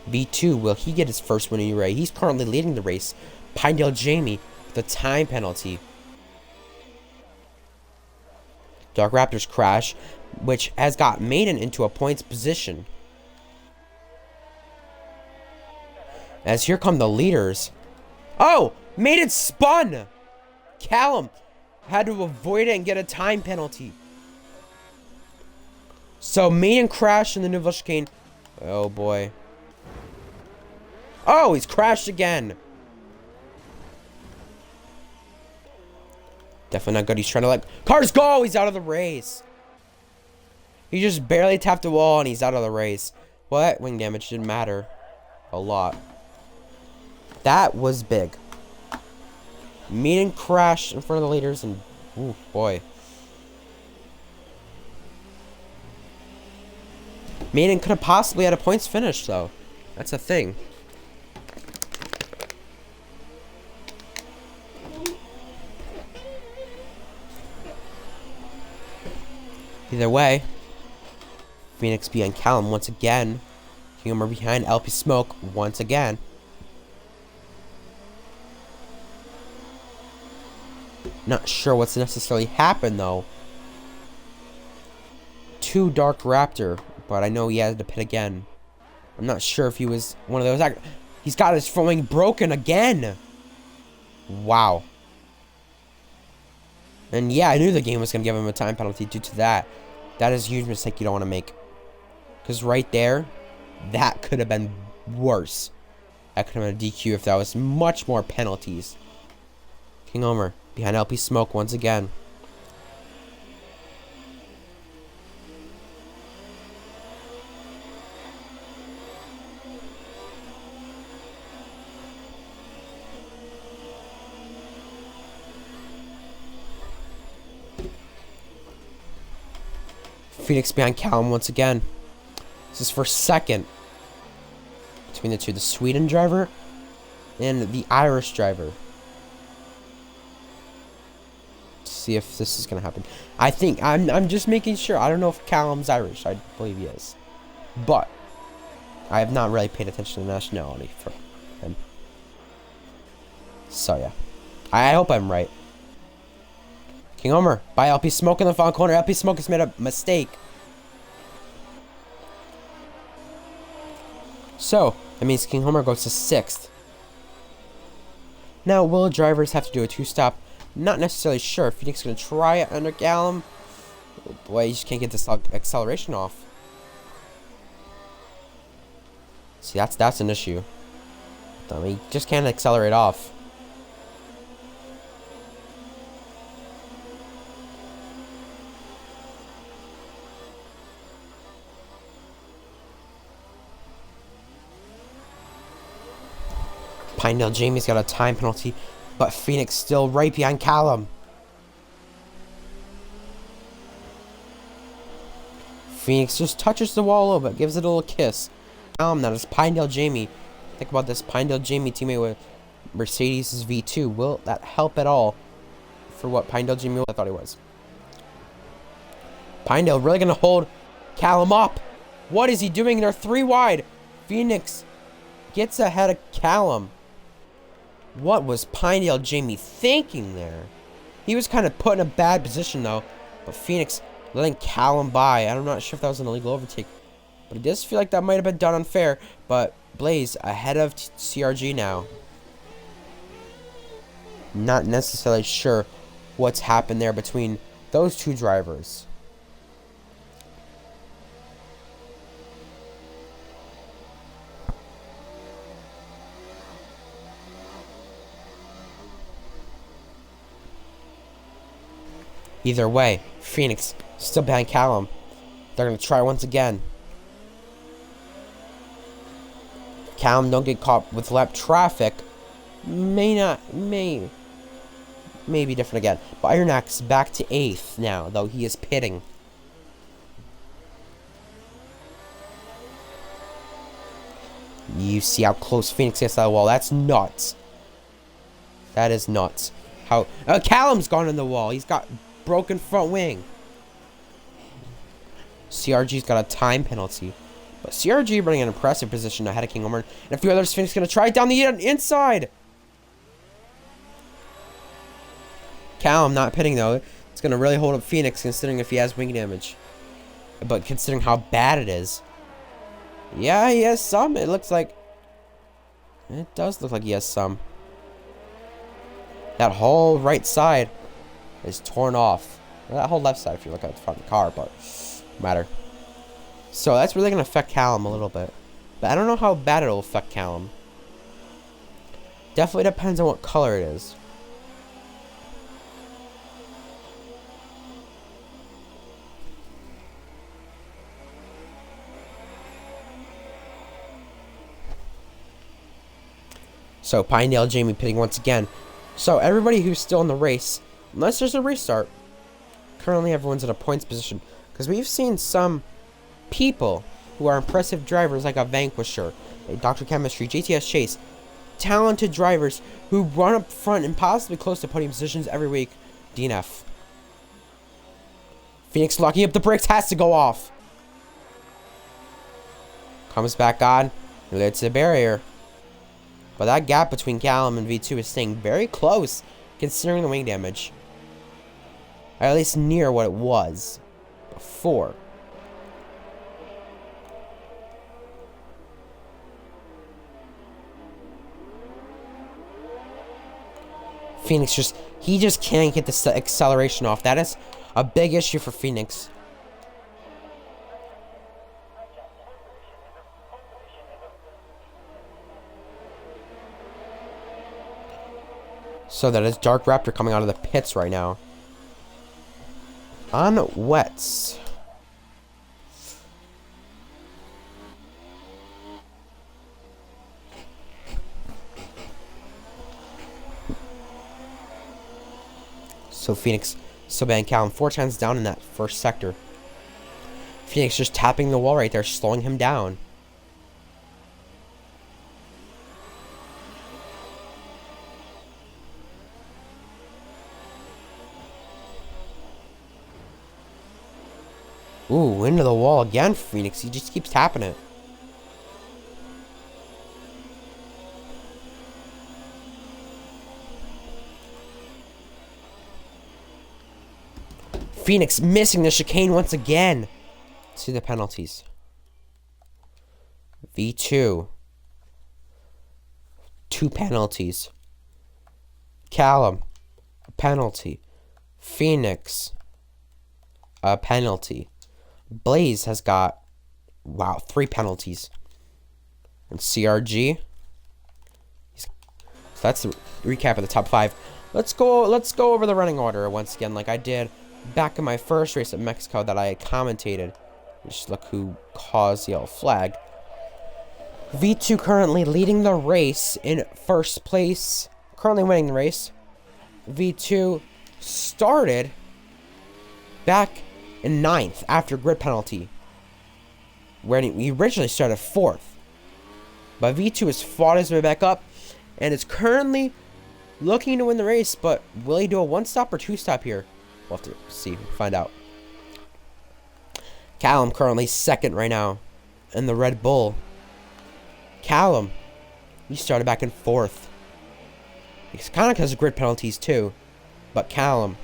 V2, will he get his first win in URA? He's currently leading the race. Pinedale Jamie with a time penalty. Dark Raptors crash, which has got Maiden into a points position. As here come the leaders. Oh! Maiden spun! Callum had to avoid it and get a time penalty. So Maiden crashed in the Nouveau Chicane. Oh boy. Oh, he's crashed again. Definitely not good. He's trying to let cars go. He's out of the race. He just barely tapped the wall and he's out of the race. What? Wing damage didn't matter. A lot. That was big. Maiden crashed in front of the leaders and ooh, boy. Maiden could have possibly had a points finish though. That's a thing. Either way, Phoenix behind Callum once again. Humor behind LP Smoke once again. Not sure what's necessarily happened though to Dark Raptor, but I know he had to pit again. I'm not sure if he was one of those. He's got his front wing broken again. Wow. And yeah, I knew the game was going to give him a time penalty due to that. That is a huge mistake you don't want to make. Because right there, that could have been worse. That could have been a DQ if that was much more penalties. King Omer behind LP Smoke once again. Phoenix behind Callum once again. This is for 2nd between the two. The Sweden driver and the Irish driver. see if this is gonna happen. I think I'm just making sure. I don't know if Callum's Irish. I believe he is, but I have not really paid attention to nationality for him. So yeah, I hope I'm right. King Homer, by LP Smoke in the front corner. LP Smoke has made a mistake. So that means King Homer goes to 6th. Now, will drivers have to do a 2-stop? Not necessarily sure. Phoenix is going to try it under Callum. Oh boy, you just can't get this acceleration off. See, that's an issue. I mean, you just can't accelerate off. Pinedale Jamie's got a time penalty, but Phoenix still right behind Callum. Phoenix just touches the wall a little bit, gives it a little kiss. Callum, that is Pinedale Jamie. Think about this, Pinedale Jamie teammate with Mercedes' V2. Will that help at all for what Pinedale Jamie I thought he was? Pinedale really going to hold Callum up. What is he doing? They're 3 wide. Phoenix gets ahead of Callum. What was Pinedale Jamie thinking there? He was kind of put in a bad position though. But Phoenix letting Callum by. I'm not sure if that was an illegal overtake. But it does feel like that might have been done unfair. But Blaze ahead of CRG now. Not necessarily sure what's happened there between those 2 drivers. Either way, Phoenix still behind Callum. They're going to try once again. Callum don't get caught with lap traffic. May be different again. But Ironak's back to 8th now, though he is pitting. You see how close Phoenix gets to that wall. That's nuts. That is nuts. How Callum's gone in the wall. He's got broken front wing. CRG's got a time penalty. But CRG running an impressive position ahead of King Homer. And a few others. Phoenix going to try it down the inside. Callum not pitting though. It's going to really hold up Phoenix considering if he has wing damage. But considering how bad it is. Yeah, he has some. It looks like. It does look like he has some. That whole right side is torn off. That whole left side if you look at the front of the car, but matter. So that's really going to affect Callum a little bit. But I don't know how bad it'll affect Callum. Definitely depends on what color it is. So Pinedale Jamie pitting once again. So everybody who's still in the race, unless there's a restart, currently everyone's in a points position. Because we've seen some people who are impressive drivers like a Vanquisher, a Dr. Chemistry, JTS Chase, talented drivers who run up front and possibly close to podium positions every week. DNF. Phoenix locking up the brakes, has to go off. Comes back on, it's a barrier. But that gap between Callum and V2 is staying very close, considering the wing damage. Or at least near what it was before. Phoenix he just can't get the acceleration off. That is a big issue for Phoenix. So that is Dark Raptor coming out of the pits right now. On wets. So Phoenix, Soban Callum 4 times down in that first sector. Phoenix just tapping the wall right there, slowing him down. Ooh, into the wall again, Phoenix. He just keeps tapping it. Phoenix missing the chicane once again. Let's see the penalties. V2. 2 penalties. Callum. A penalty. Phoenix. A penalty. Blaze has got, wow, 3 penalties. And CRG. So that's the recap of the top 5. Let's go over the running order once again, like I did back in my first race at Mexico that I had commentated. Just look who caused the yellow flag. V2 currently leading the race in first place. Currently winning the race. V2 started back in 9th after grid penalty, where he originally started 4th. But V2 has fought his way back up and is currently looking to win the race. But will he do a 1-stop or 2-stop here? We'll have to see, find out. Callum currently 2nd right now in the Red Bull. Callum, he started back in 4th. It's kind of because of grid penalties too. But Callum,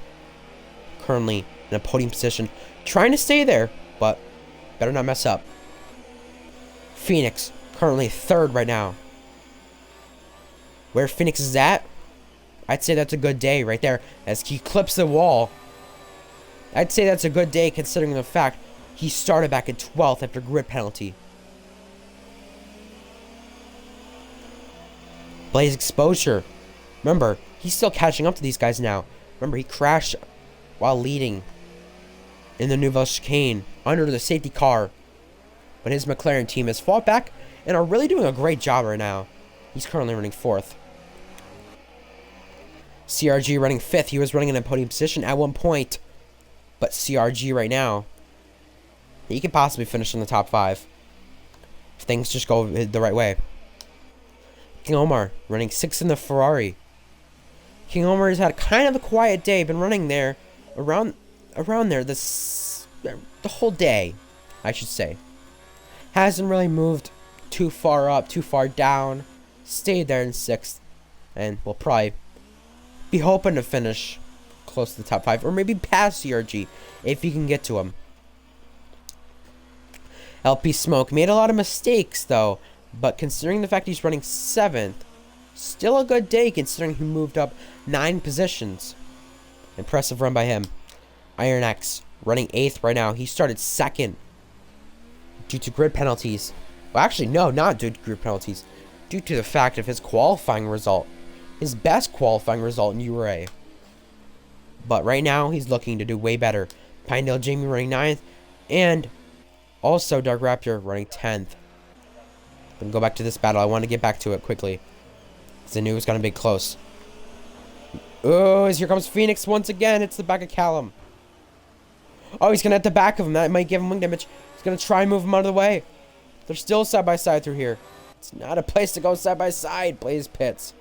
currently in a podium position, trying to stay there, but better not mess up. Phoenix, currently 3rd right now. Where Phoenix is at, I'd say that's a good day right there, as he clips the wall. I'd say that's a good day considering the fact he started back in 12th after grid penalty. Blaze exposure. Remember, he's still catching up to these guys now. Remember, he crashed while leading in the Nouvelle Chicane under the safety car. But his McLaren team has fought back and are really doing a great job right now. He's currently running 4th. CRG running 5th. He was running in a podium position at one point. But CRG right now, he could possibly finish in the top 5 if things just go the right way. King Omar running 6th in the Ferrari. King Omar has had kind of a quiet day. Been running there around there the whole day, I should say. Hasn't really moved too far up, too far down. Stayed there in 6th, and will probably be hoping to finish close to the top 5, or maybe past CRG if he can get to him. LP Smoke made a lot of mistakes though, but considering the fact he's running 7th, still a good day considering he moved up 9 positions. Impressive run by him. Iron X running 8th right now. He started 2nd due to grid penalties. Well, actually, no, not due to grid penalties. Due to the fact of his qualifying result. His best qualifying result in URA. But right now, he's looking to do way better. Pinedale Jamie running 9th. And also Dark Raptor running 10th. I'm going to go back to this battle. I want to get back to it quickly, because I knew it was going to be close. Oh, here comes Phoenix once again. It's the back of Callum. Oh, he's going to hit the back of him. That might give him wing damage. He's going to try and move him out of the way. They're still side by side through here. It's not a place to go side by side. Blaze pits.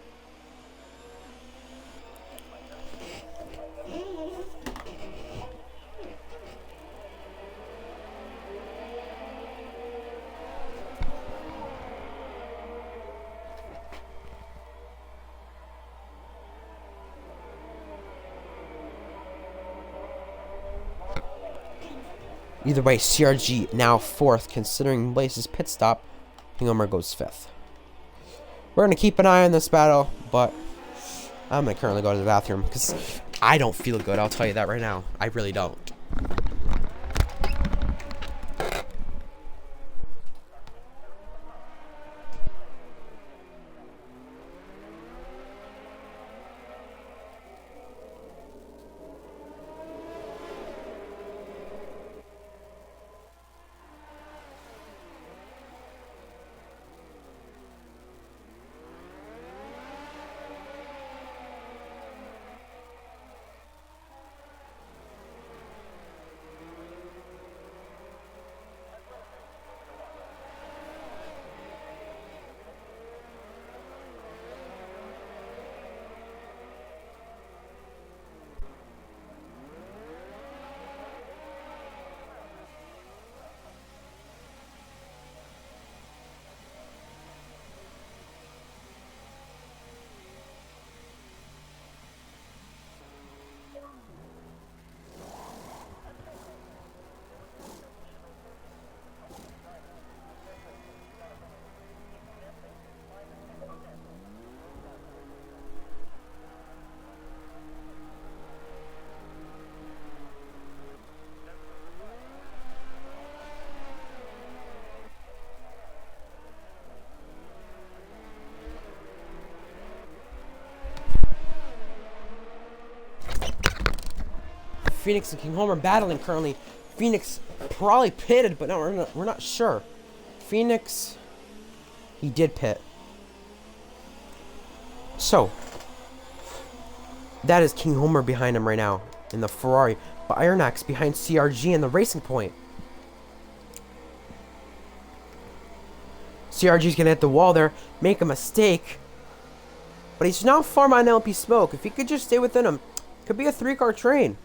Either way, CRG now 4th, considering Blaze's pit stop. King Omar goes 5th. We're going to keep an eye on this battle, but I'm going to currently go to the bathroom, because I don't feel good, I'll tell you that right now. I really don't. Phoenix and King Homer battling currently. Phoenix probably pitted, but no, we're not sure. Phoenix, he did pit. So, that is King Homer behind him right now in the Ferrari. But Iron Axe behind CRG in the Racing Point. CRG's going to hit the wall there, make a mistake. But he's not far behind LP Smoke. If he could just stay within him, could be a 3-car train.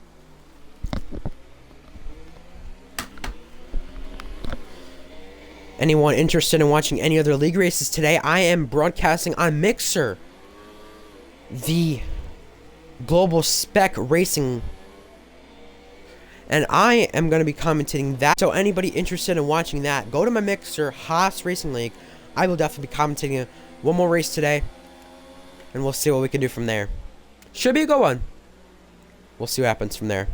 Anyone interested in watching any other league races today, I am broadcasting on Mixer, the Global Spec Racing, and I am going to be commentating that. So anybody interested in watching that, go to my Mixer, Haas Racing League. I will definitely be commentating one more race today, and we'll see what we can do from there. Should be a good one. We'll see what happens from there.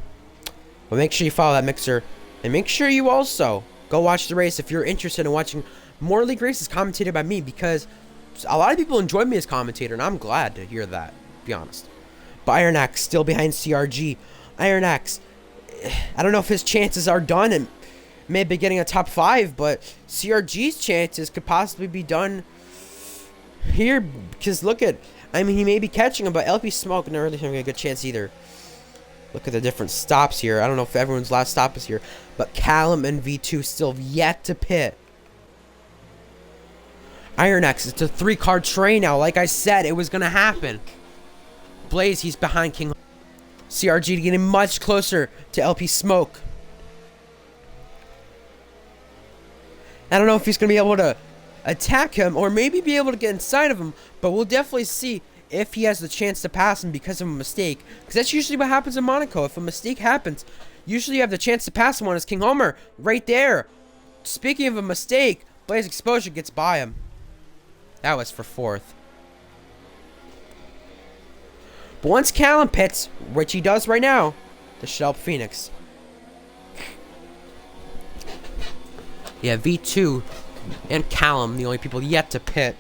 But make sure you follow that Mixer, and make sure you also go watch the race if you're interested in watching more league races commentated by me, because a lot of people enjoy me as commentator, and I'm glad to hear that, to be honest. But Iron Axe still behind CRG. Iron Axe, I don't know if his chances are done and maybe getting a top 5, but CRG's chances could possibly be done here, because look at, I mean, he may be catching him, but LP Smoke not really having a good chance either. Look at the different stops here. I don't know if everyone's last stop is here, but Callum and V2 still yet to pit. Iron Axe, it's a 3-car train now. Like I said, it was going to happen. Blaze, he's behind King. CRG getting much closer to LP Smoke. I don't know if he's going to be able to attack him or maybe be able to get inside of him, but we'll definitely see if he has the chance to pass him because of a mistake. Because that's usually what happens in Monaco. If a mistake happens, usually you have the chance to pass someone as King Homer right there. Speaking of a mistake, Blaze Exposure gets by him. That was for 4th. But once Callum pits, which he does right now, this should help Phoenix. Yeah, V2 and Callum, the only people yet to pit.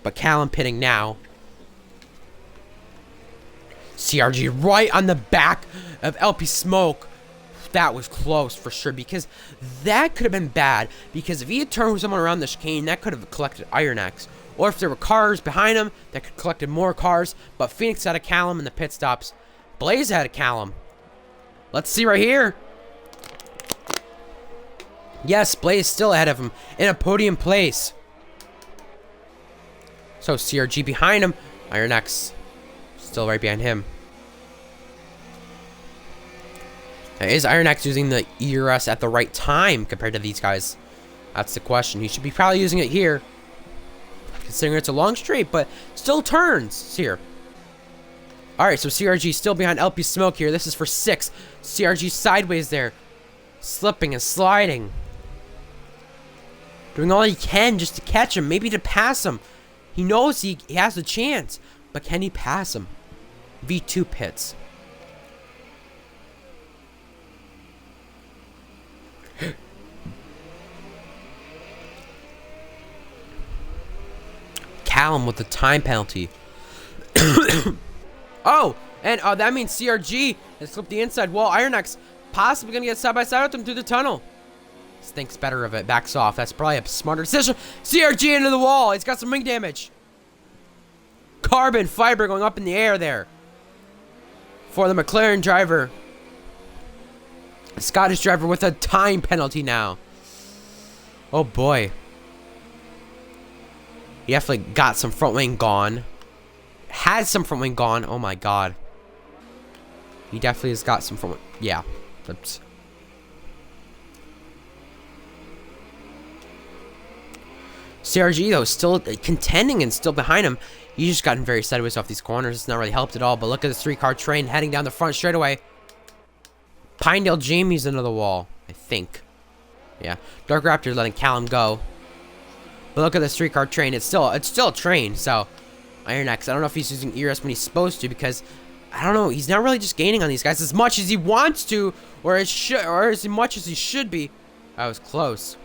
But Callum pitting now. CRG right on the back of LP Smoke. That was close for sure, because that could have been bad. Because if he had turned someone around the chicane, that could have collected Iron Axe. Or if there were cars behind him, that could have collected more cars. But Phoenix had a Callum in the pit stops. Blaze had a Callum. Let's see right here. Yes, Blaze still ahead of him in a podium place. So CRG behind him. Iron Axe still right behind him. Now, is Iron Axe using the URA at the right time compared to these guys? That's the question. He should be probably using it here, considering it's a long straight, but still turns here. Alright, so CRG still behind LP Smoke here. This is for 6. CRG sideways there. Slipping and sliding. Doing all he can just to catch him, maybe to pass him. He knows he has a chance, but can he pass him? V2 pits. Callum with the time penalty. Oh, and that means CRG has slipped the inside wall. Iron Axe possibly going to get side by side with him through the tunnel. Thinks better of it. Backs off. That's probably a smarter decision. CRG into the wall. He's got some wing damage. Carbon fiber going up in the air there for the McLaren driver. Scottish driver with a time penalty now. Oh boy. He definitely got some front wing gone. Has some front wing gone. Oh my god. He definitely has got some front wing. Yeah. That's... CRG though still contending and still behind him. He's just gotten very sideways off these corners. It's not really helped at all. But look at this 3-car train heading down the front straightaway. Pinedale Jamie's into the wall, I think. Yeah. Dark Raptor letting Callum go. But look at this 3-car train. It's still a train. So Iron Axe, I don't know if he's using ERS when he's supposed to, because I don't know. He's not really just gaining on these guys as much as he wants to, or as much as he should be. That was close.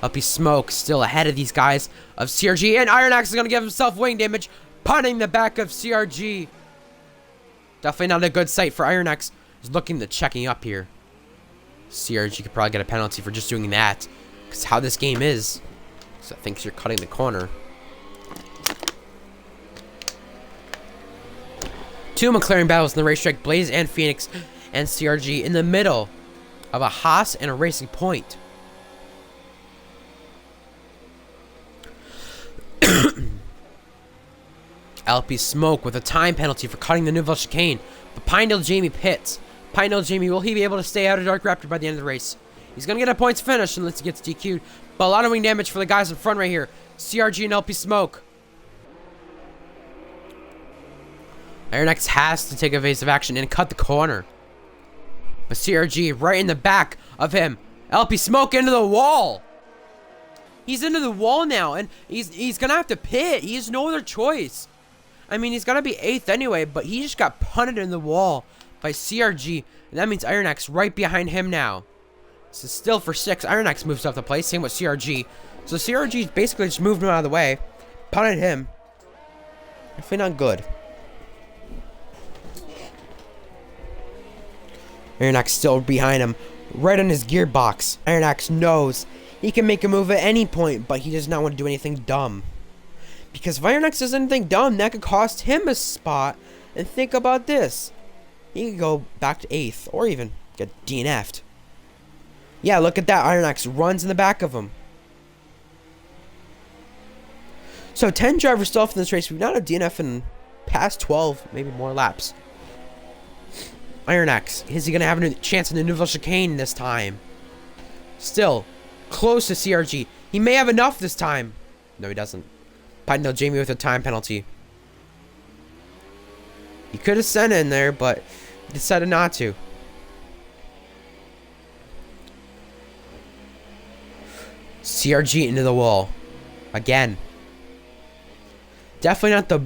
LP Smoke still ahead of these guys of CRG, and Iron Axe is going to give himself wing damage, punting the back of CRG. Definitely not a good sight for Iron X. He's looking to checking up here. CRG could probably get a penalty for just doing that. Because how this game is. So I think you're cutting the corner. Two McLaren battles in the racetrack. Blaze and Phoenix and CRG in the middle of a Haas and a Racing Point. LP Smoke with a time penalty for cutting the Nouvelle Chicane. But Pinedale Jamie pits. Pinedale Jamie, will he be able to stay out of Dark Raptor by the end of the race? He's going to get a points finish unless he gets DQ'd. But a lot of wing damage for the guys in front right here. CRG and LP Smoke. Iron X has to take evasive action and cut the corner. But CRG right in the back of him. LP Smoke into the wall. He's into the wall now, and he's going to have to pit. He has no other choice. I mean, he's going to be 8th anyway, but he just got punted in the wall by CRG. And that means Iron X right behind him now. This is still for 6. Iron X moves up the place. Same with CRG. So CRG basically just moved him out of the way. Punted him. Definitely not good. Iron X still behind him. Right on his gearbox. Iron X knows he can make a move at any point, but he does not want to do anything dumb. Because if Iron X does anything dumb, that could cost him a spot. And think about this. He could go back to 8th. Or even get DNF'd. Yeah, look at that. Iron X runs in the back of him. So 10 drivers still off in this race. We've not had DNF in past 12, maybe more laps. Iron X, is he going to have a chance in the Nouvelle Chicane this time? Still, close to CRG. He may have enough this time. No, he doesn't. Pinedale Jamie with a time penalty. He could have sent in there, but decided not to. CRG into the wall. Again. Definitely not the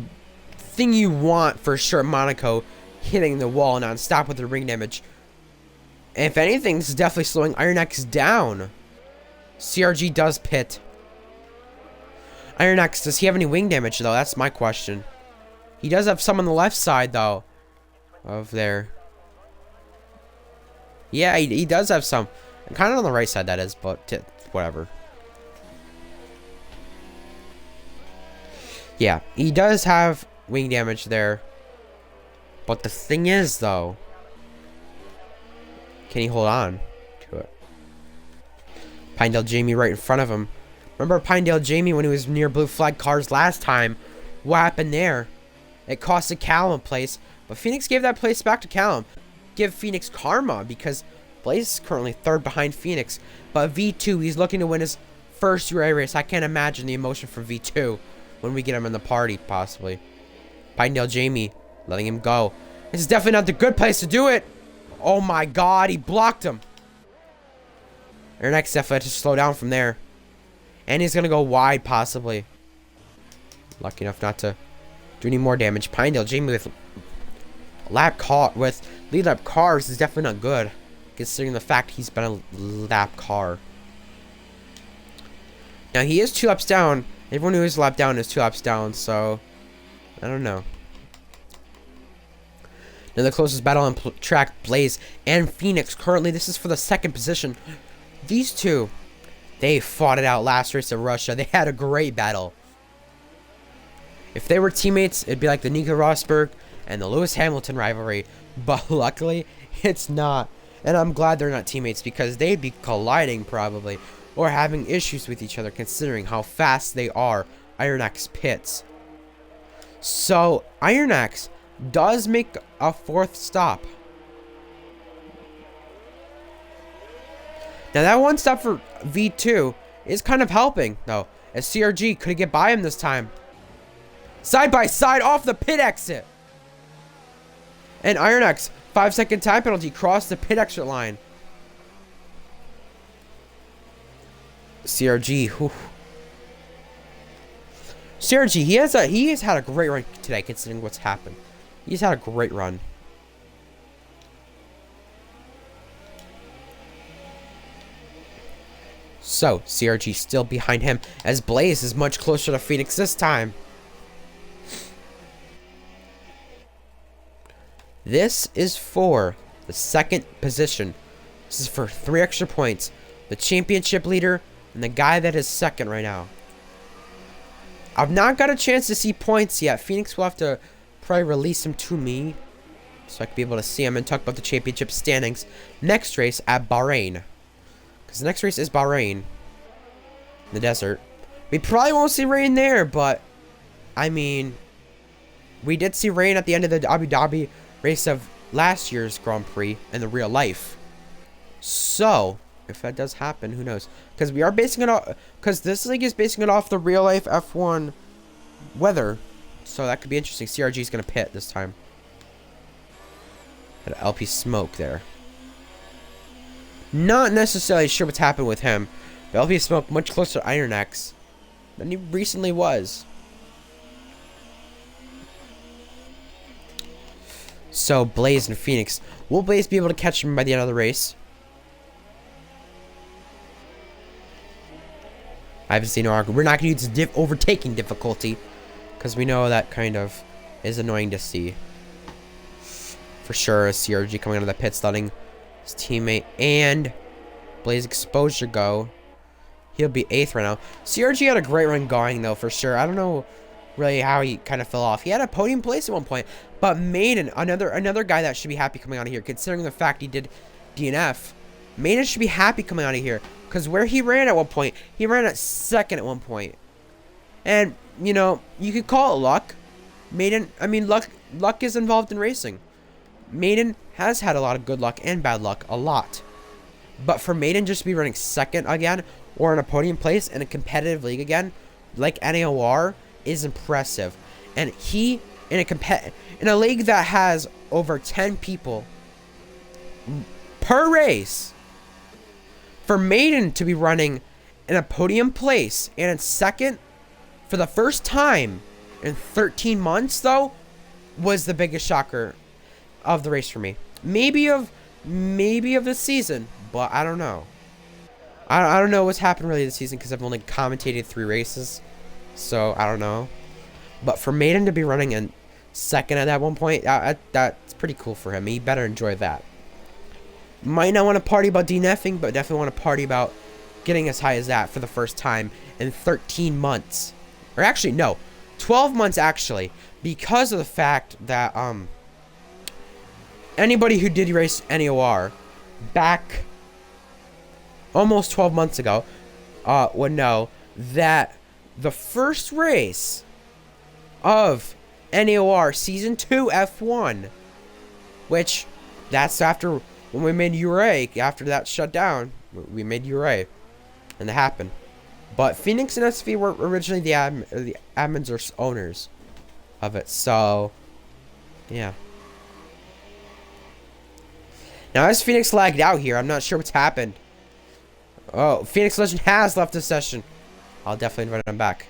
thing you want for sure, Monaco. Hitting the wall non-stop with the ring damage. And if anything, this is definitely slowing Iron X down. CRG does pit. Iron X, does he have any wing damage, though? That's my question. He does have some on the left side, though. Of there. Yeah, he does have some. Kind of on the right side, that is, but whatever. Yeah, he does have wing damage there. But the thing is, though, can he hold on to it? Pinedale Jamie right in front of him. Remember Pinedale Jamie when he was near blue flag cars last time? What happened there? It costed Callum a place, but Phoenix gave that place back to Callum. Give Phoenix karma because Blaze is currently 3rd behind Phoenix. But V2, he's looking to win his first URA race. I can't imagine the emotion for V2 when we get him in the party, possibly. Pinedale Jamie letting him go. This is definitely not the good place to do it. Oh my god, he blocked him. Iron X definitely had to slow down from there. And he's going to go wide, possibly. Lucky enough not to do any more damage. Pinedale Jamie with lead lap cars is definitely not good. Considering the fact he's been a lap car. Now, he is 2 laps down. Everyone who is a lap down is 2 laps down, so I don't know. Now the closest battle on track, Blaze and Phoenix. Currently, this is for the 2nd position. These two, they fought it out last race in Russia. They had a great battle. If they were teammates, it'd be like the Nico Rosberg and the Lewis Hamilton rivalry. But luckily, it's not. And I'm glad they're not teammates because they'd be colliding probably. Or having issues with each other considering how fast they are. Iron X pits. So, Iron X does make a 4th stop. Now that 1 stop for V2 is kind of helping though, as CRG could get by him this time. Side by side off the pit exit. And Iron X, 5-second time penalty, crossed the pit exit line. CRG, whew. CRG, he has had a great run today considering what's happened. He's had a great run. So, CRG still behind him as Blaze is much closer to Phoenix this time. This is for the second position. This is for 3 extra points. The championship leader and the guy that is second right now. I've not got a chance to see points yet. Phoenix will have to probably release him to me so I can be able to see him and talk about the championship standings. Next race at Bahrain. Because the next race is Bahrain. In the desert. We probably won't see rain there, but I mean, we did see rain at the end of the Abu Dhabi race of last year's Grand Prix in the real life. So, if that does happen, who knows? Because we are basing it off, because this league is basing it off the real life F1 weather. So that could be interesting. CRG is going to pit this time. Had LP Smoke there. Not necessarily sure what's happened with him. But LP Smoke much closer to Iron X than he recently was. So Blaze and Phoenix. Will Blaze be able to catch him by the end of the race? I haven't seen no argument. We're not going to use overtaking difficulty. Because we know that kind of is annoying to see. For sure, CRG coming out of the pits, letting his teammate and Blaze Exposure go. He'll be 8th right now. CRG had a great run going, though, for sure. I don't know really how he kind of fell off. He had a podium place at one point. But Maiden, another guy that should be happy coming out of here, considering the fact he did DNF. Maiden should be happy coming out of here. Because where he ran at one point, he ran at 2nd at one point. And, you know, you could call it luck. Maiden, I mean, luck is involved in racing. Maiden has had a lot of good luck and bad luck. A lot. But for Maiden just to be running 2nd again, or in a podium place in a competitive league again, like NAOR, is impressive. And he, in a league that has over 10 people per race, for Maiden to be running in a podium place and in 2nd for the first time in 13 months, though, was the biggest shocker of the race for me. Maybe of the season, but I don't know. I don't know what's happened really this season because I've only commentated 3 races, so I don't know. But for Maiden to be running in 2nd at that one point, that's pretty cool for him. He better enjoy that. Might not want to party about DNFing, but definitely want to party about getting as high as that for the first time in 13 months. Or actually, no, 12 months actually, because of the fact that anybody who did race NAOR back almost 12 months ago would know that the first race of NAOR Season 2 F1, which that's after when we made URA, after that shut down, we made URA, and that happened. But Phoenix and SV were originally the admins or owners of it, so yeah. Now, as Phoenix lagged out here, I'm not sure what's happened. Oh, Phoenix Legend has left the session. I'll definitely invite him back.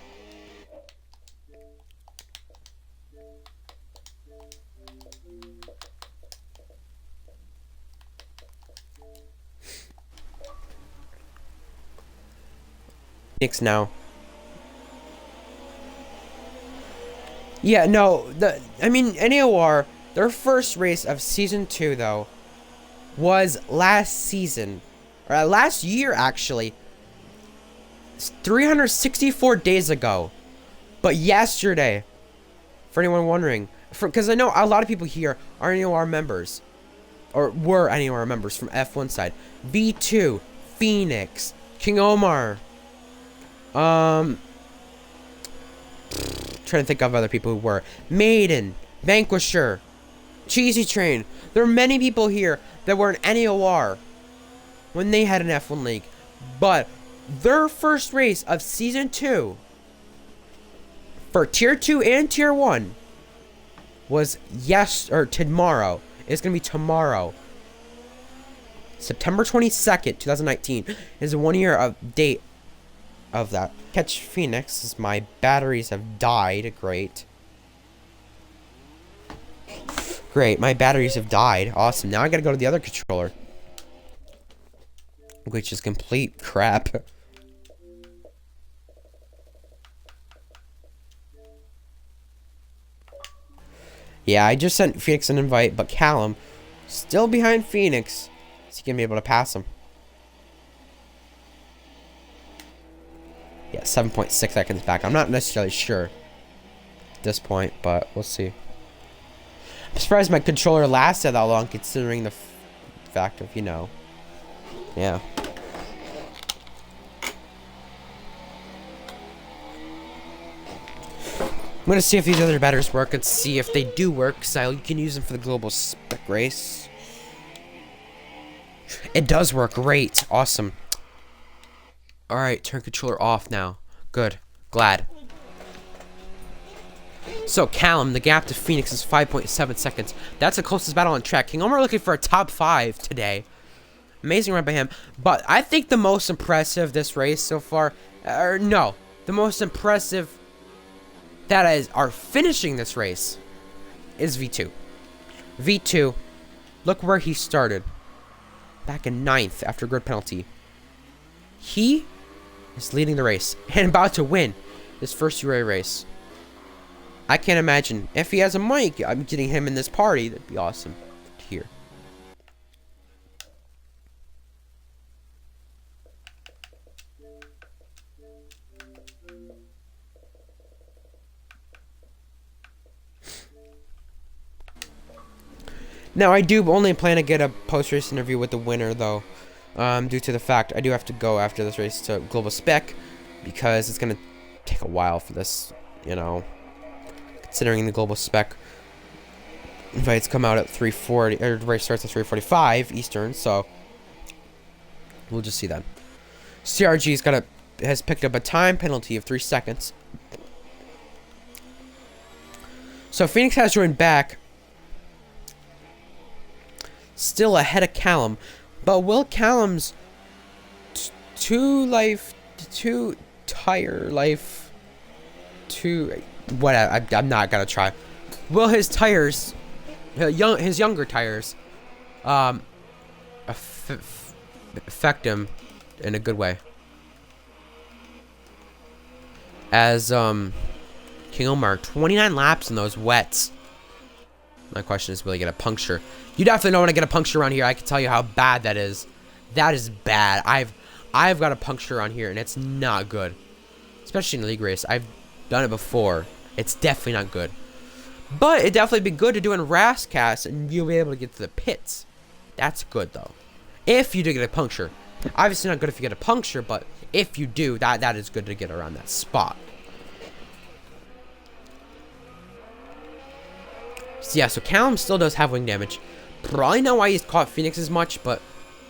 Phoenix now. Yeah, no, I mean, NAOR, their first race of Season 2, though, was last season. Or last year, actually. 364 days ago. But yesterday, for anyone wondering, because I know a lot of people here are NAOR members. Or were NAOR members from F1 side. V2, Phoenix, King Omar. Trying to think of other people who were. Maiden, Vanquisher, Cheesy Train. There are many people here that were in NAOR when they had an F1 league. But their first race of Season 2 for Tier 2 and Tier 1 was tomorrow. It's going to be tomorrow. September 22nd, 2019 is a 1 year of date of that. Catch Phoenix, as my batteries have died. Great. Great, my batteries have died. Awesome. Now I gotta go to the other controller, which is complete crap. Yeah, I just sent Phoenix an invite, but Callum, still behind Phoenix. Is he going to be able to pass him? Yeah, 7.6 seconds back. I'm not necessarily sure at this point, but we'll see. I'm surprised my controller lasted that long, considering the fact of, you know. Yeah. I'm going to see if these other batters work and see if they do work, so you can use them for the global spec race. It does work. Great. Awesome. Alright, turn controller off now. Good. Glad. So, Callum, the gap to Phoenix is 5.7 seconds. That's the closest battle on track. King Homer looking for a top 5 today. Amazing run by him. But I think the most impressive this race so far, the most impressive that are finishing this race is V2. V2, look where he started. Back in 9th after grid penalty. He is leading the race and about to win his first URA race. I can't imagine. If he has a mic, I'm getting him in this party. That'd be awesome to hear. Now, I do only plan to get a post-race interview with the winner, though, due to the fact I do have to go after this race to Global Spec, because it's going to take a while for this, you know, considering the Global Spec invites come out at 3:40, or the race starts at 3:45 Eastern, so we'll just see then. CRG's has picked up a time penalty of 3 seconds. So Phoenix has joined back, still ahead of Callum, but will Callum's I'm not gonna try. Will his tires, his younger tires, affect him in a good way? As King Omar, 29 laps in those wets. My question is, will he get a puncture? You definitely don't want to get a puncture around here. I can tell you how bad that is. That is bad. I've got a puncture on here, and it's not good. Especially in a league race. I've done it before. It's definitely not good. But it'd definitely be good to do in Rascast, and you'll be able to get to the pits. That's good, though. If you do get a puncture. Obviously not good if you get a puncture, but if you do, that is good to get around that spot. So yeah, so Callum still does have wing damage. Probably not why he's caught Phoenix as much, but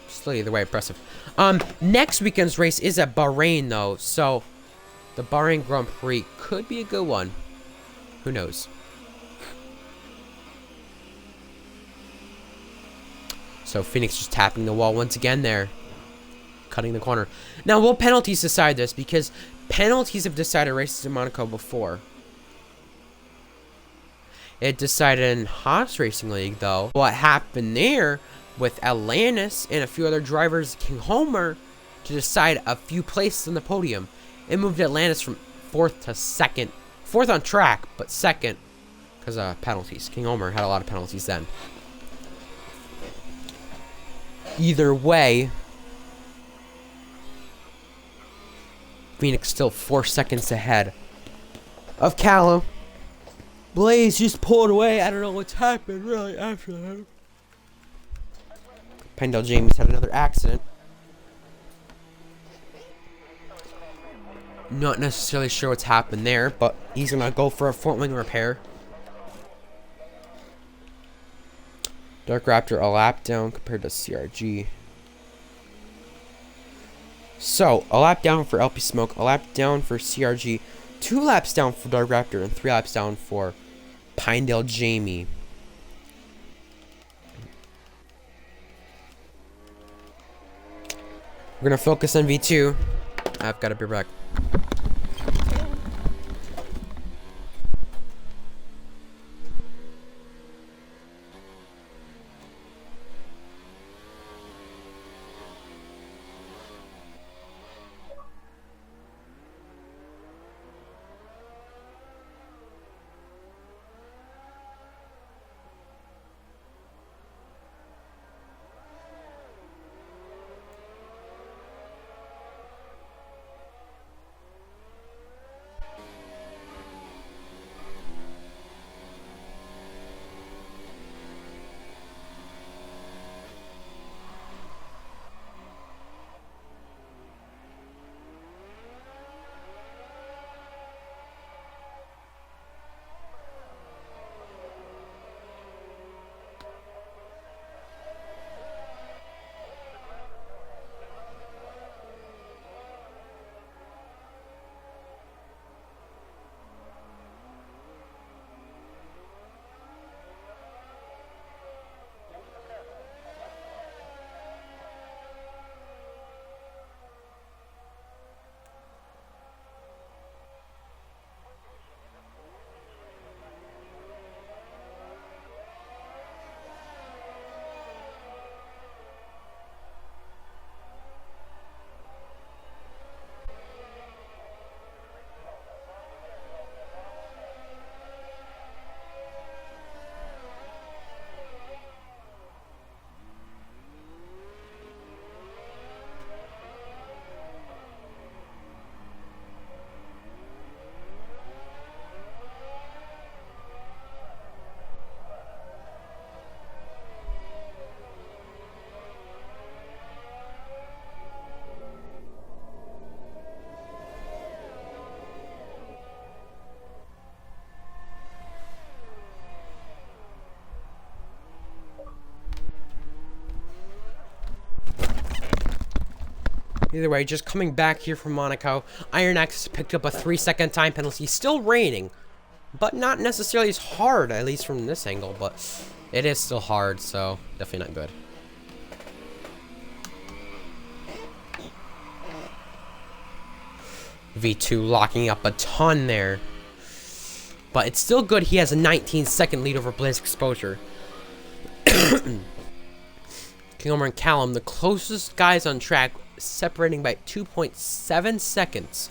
still either way impressive. Next weekend's race is at Bahrain, though, so the Bahrain Grand Prix could be a good one. Who knows? So Phoenix just tapping the wall once again there. Cutting the corner. Now, will penalties decide this? Because penalties have decided races in Monaco before. It decided in Haas Racing League, though. What happened there with Atlantis and a few other drivers, King Homer, to decide a few places on the podium. It moved Atlantis from 4th to 2nd. 4th on track, but 2nd because of penalties. King Homer had a lot of penalties then. Either way, Phoenix still 4 seconds ahead of Callum. Blaze just pulled away. I don't know what's happened really after that. Pendle James had another accident. Not necessarily sure what's happened there, but he's gonna go for a front wing repair. Dark Raptor a lap down compared to CRG. So, a lap down for LP Smoke, a lap down for CRG, 2 laps down for Dark Raptor, and 3 laps down for Pinedale Jamie. We're gonna focus on V2. I've got to be back. Either way, just coming back here from Monaco, Iron X picked up a 3-second time penalty. Still raining, but not necessarily as hard, at least from this angle, but it is still hard, so definitely not good. V2 locking up a ton there. But it's still good he has a 19-second lead over Blaze Exposure. King Homer and Callum, the closest guys on track, separating by 2.7 seconds.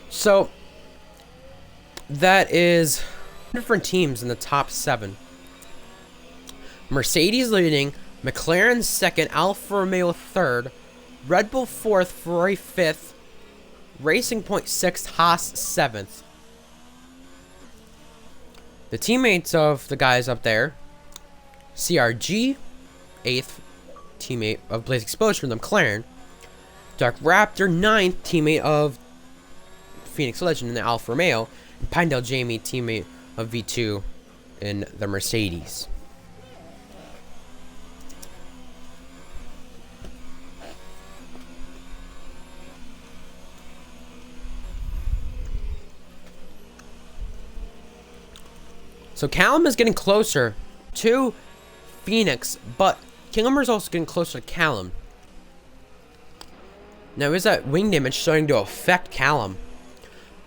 So, that is different teams in the top 7. Mercedes leading, McLaren second, Alfa Romeo third, Red Bull fourth, Ferrari fifth, Racing Point sixth, Haas seventh. The teammates of the guys up there, CRG, 8th teammate of Blaze Exposure in the McLaren, Dark Raptor, 9th teammate of Phoenix Legend in the Alfa Romeo, and Pinedale Jamie, teammate of V2 in the Mercedes. So Callum is getting closer to Phoenix, but King Homer is also getting closer to Callum. Now, is that wing damage starting to affect Callum?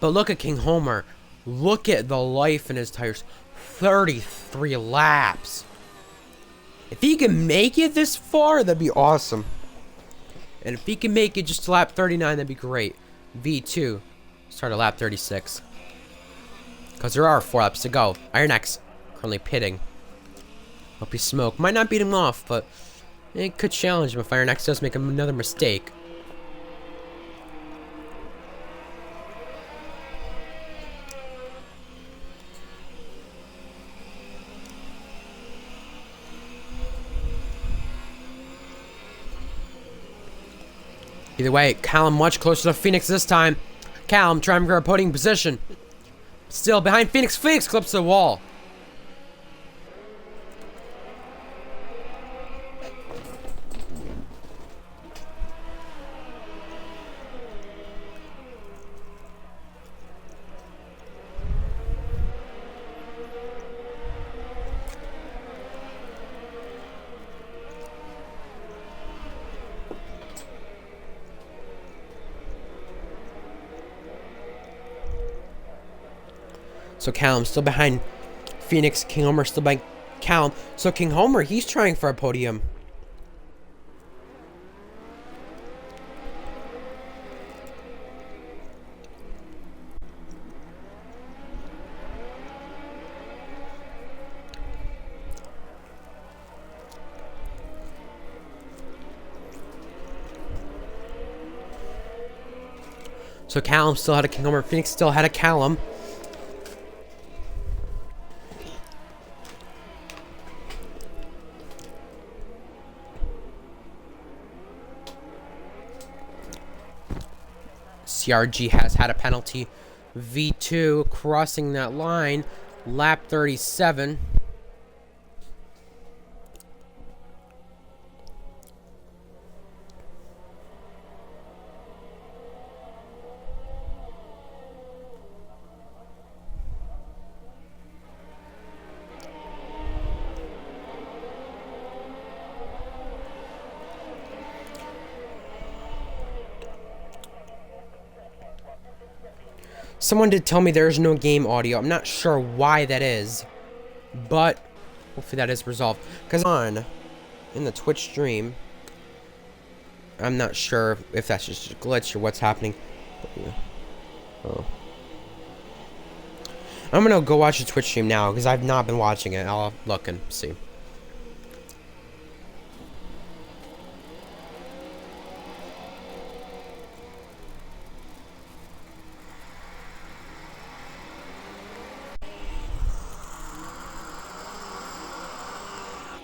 But look at King Homer. Look at the life in his tires. 33 laps. If he can make it this far, that'd be awesome. And if he can make it just to lap 39, that'd be great. V2, start at lap 36. Because there are 4 laps to go. Iron X currently pitting. Hope he smoke. Might not beat him off, but it could challenge him if Iron X does make another mistake. Either way, Callum much closer to Phoenix this time. Callum trying for a podium position. Still behind Phoenix. Phoenix clips the wall. So Callum still behind Phoenix. King Homer still behind Callum. So King Homer, he's trying for a podium. So Callum still had a King Homer. Phoenix still had a Callum. CRG has had a penalty. V2 crossing that line. Lap 37. Someone did tell me there's no game audio. I'm not sure why that is, but hopefully that is resolved. Because in the Twitch stream, I'm not sure if that's just a glitch or what's happening. But, yeah. Oh. I'm gonna go watch the Twitch stream now because I've not been watching it. I'll look and see.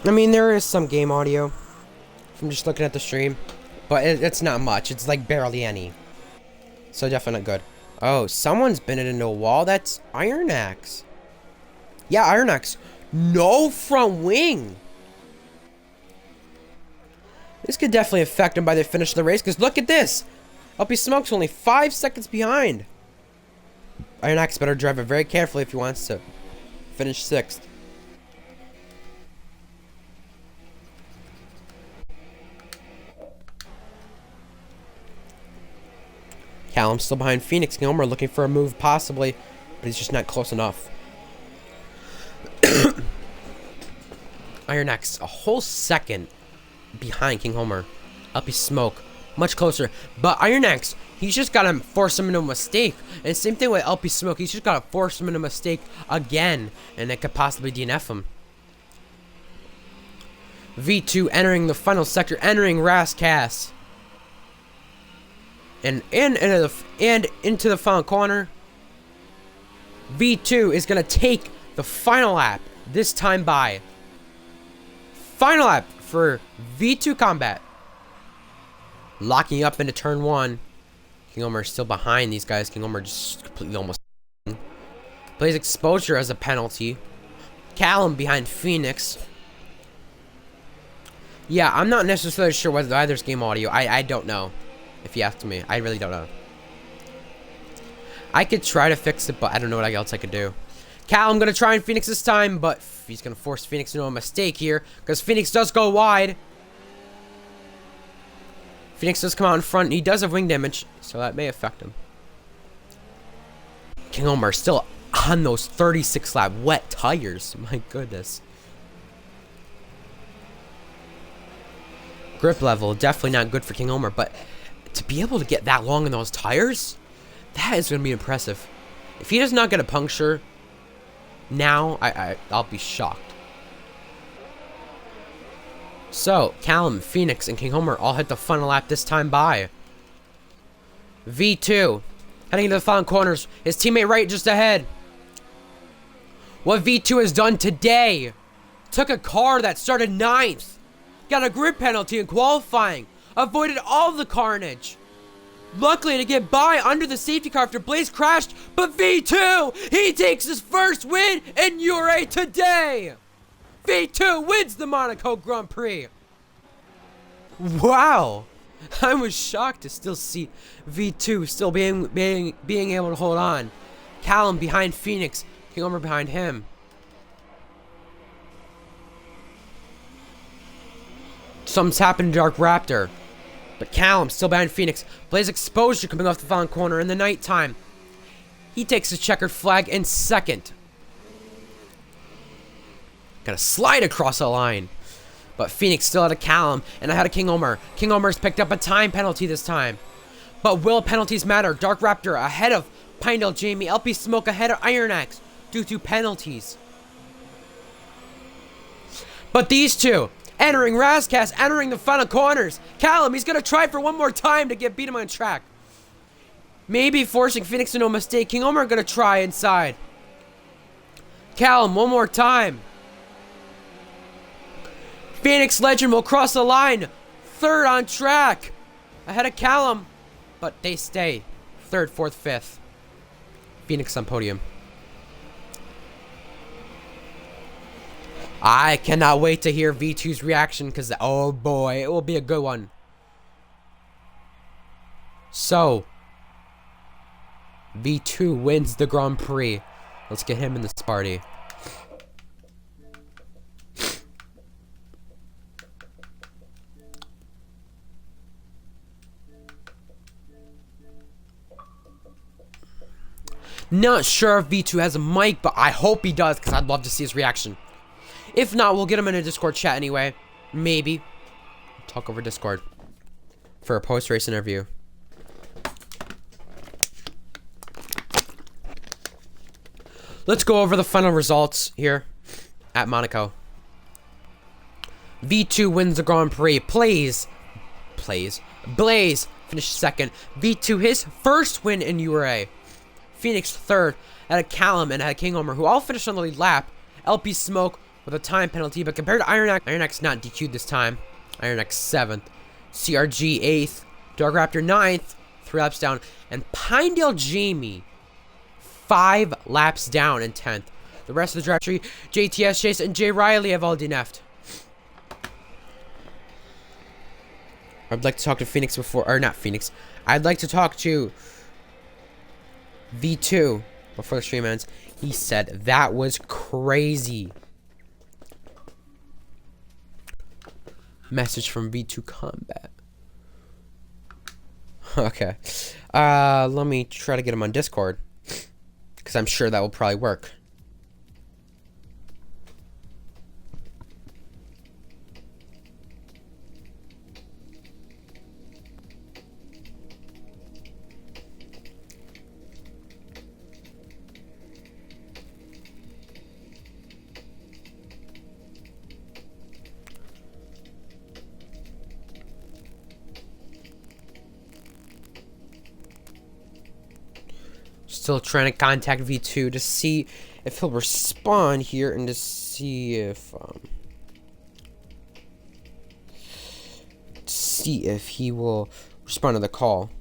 I mean, there is some game audio from just looking at the stream, but it's not much. It's like barely any. So definitely not good. Oh, someone's been into a wall. That's Iron Axe. Yeah, Iron Axe. No front wing. This could definitely affect him by the finish of the race, because look at this. LP Smoke's only 5 seconds behind. Iron Axe better drive it very carefully if he wants to finish 6th. Callum's still behind Phoenix. King Homer looking for a move possibly, but he's just not close enough. Iron Axe a whole second behind King Homer. LP Smoke much closer, but Iron Axe, he's just gotta force him into a mistake. And same thing with LP Smoke, he's just gotta force him into a mistake again, and it could possibly DNF him. V2 entering the final sector, entering Rascass. And into the final corner. V2 is gonna take the final lap, this time by. Final lap for V2 Combat. Locking up into turn 1. King Homer is still behind these guys. King Homer just completely almost plays exposure as a penalty. Callum behind Phoenix. Yeah, I'm not necessarily sure whether either's game audio. I don't know. If you ask me, I really don't know. I could try to fix it, but I don't know what else I could do. Callum gonna try and Phoenix this time, but he's gonna force Phoenix into a mistake here, because Phoenix does go wide. Phoenix does come out in front, and he does have wing damage, so that may affect him. King Homer still on those 36 lap wet tires. My goodness. Grip level, definitely not good for King Homer, but to be able to get that long in those tires, that is going to be impressive. If he does not get a puncture now, I'll be shocked. So, Callum, Phoenix, and King Homer all hit the final lap this time by. V2 heading into the final corners. His teammate right just ahead. What V2 has done today, took a car that started 9th, got a grid penalty in qualifying, avoided all the carnage. Luckily to get by under the safety car after Blaze crashed, but V2, he takes his first win in URA today. V2 wins the Monaco Grand Prix. Wow. I was shocked to still see V2 still being able to hold on. Callum behind Phoenix, King Homer behind him. Something's happened to Dark Raptor. But Callum still behind Phoenix. Blaze exposure coming off the final corner in the nighttime. He takes his checkered flag in 2nd. Gonna slide across the line. But Phoenix still had a Callum and ahead of King Homer. King Homer's picked up a time penalty this time. But will penalties matter? Dark Raptor ahead of Pinedale Jamie. LP Smoke ahead of Iron Axe due to penalties. But these two entering Rascass, entering the final corners. Callum, he's gonna try for one more time to beat him on track. Maybe forcing Phoenix into a mistake. King Homer gonna try inside. Callum, one more time. Phoenix Legend will cross the line. 3rd on track. Ahead of Callum. But they stay 3rd, 4th, 5th. Phoenix on podium. I cannot wait to hear V2's reaction, because, oh boy, it will be a good one. So, V2 wins the Grand Prix. Let's get him in this party. Not sure if V2 has a mic, but I hope he does, because I'd love to see his reaction. If not, we'll get him in a Discord chat anyway. Maybe. Talk over Discord for a post-race interview. Let's go over the final results here at Monaco. V2 wins the Grand Prix. Blaze finished 2nd. V2 his first win in URA. Phoenix 3rd. At a Callum and at a King Homer, who all finished on the lead lap. LP Smoke with a time penalty, but compared to Iron Axe not DQ'd this time. Iron Axe 7th. CRG 8th. Dark Raptor 9th. 3 laps down. And Pinedale Jamie, 5 laps down in 10th. The rest of the drive tree, JTS Chase and Jay Riley have all DNF'd. I'd like to talk to Phoenix before, or not Phoenix. I'd like to talk to V2 before the stream ends. He said that was crazy. Message from V2 Combat. Okay. Let me try to get him on Discord, because I'm sure that will probably work. Still trying to contact V2 to see if he'll respond here and to see if he will respond to the call.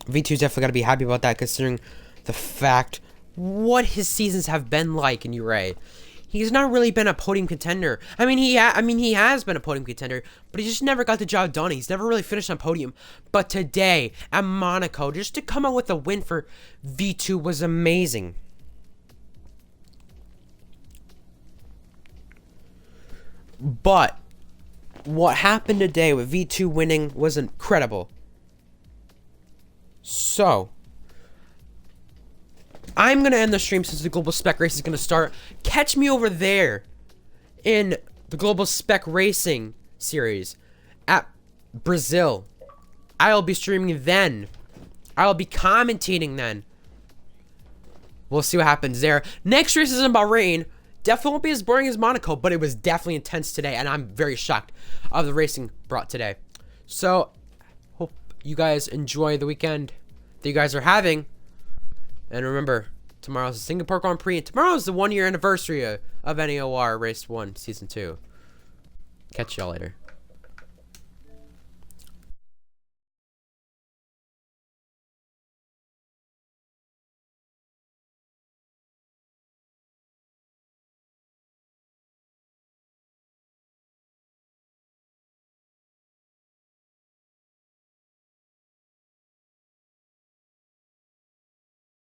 V2's definitely got to be happy about that, considering the fact what his seasons have been like in URA. He's not really been a podium contender. I mean, he has been a podium contender, but he just never got the job done. He's never really finished on podium. But today, at Monaco, just to come out with a win for V2 was amazing. But what happened today with V2 winning was incredible. So I'm going to end the stream since the Global Spec Race is going to start. Catch me over there in the Global Spec Racing series at Brazil. I'll be streaming then. I'll be commentating then. We'll see what happens there. Next race is in Bahrain. Definitely won't be as boring as Monaco, but it was definitely intense today, and I'm very shocked of the racing brought today. So, hope you guys enjoy the weekend that you guys are having. And remember, tomorrow's the Singapore Grand Prix, and tomorrow's the 1-year anniversary of NAOR Race 1 Season 2. Catch y'all later.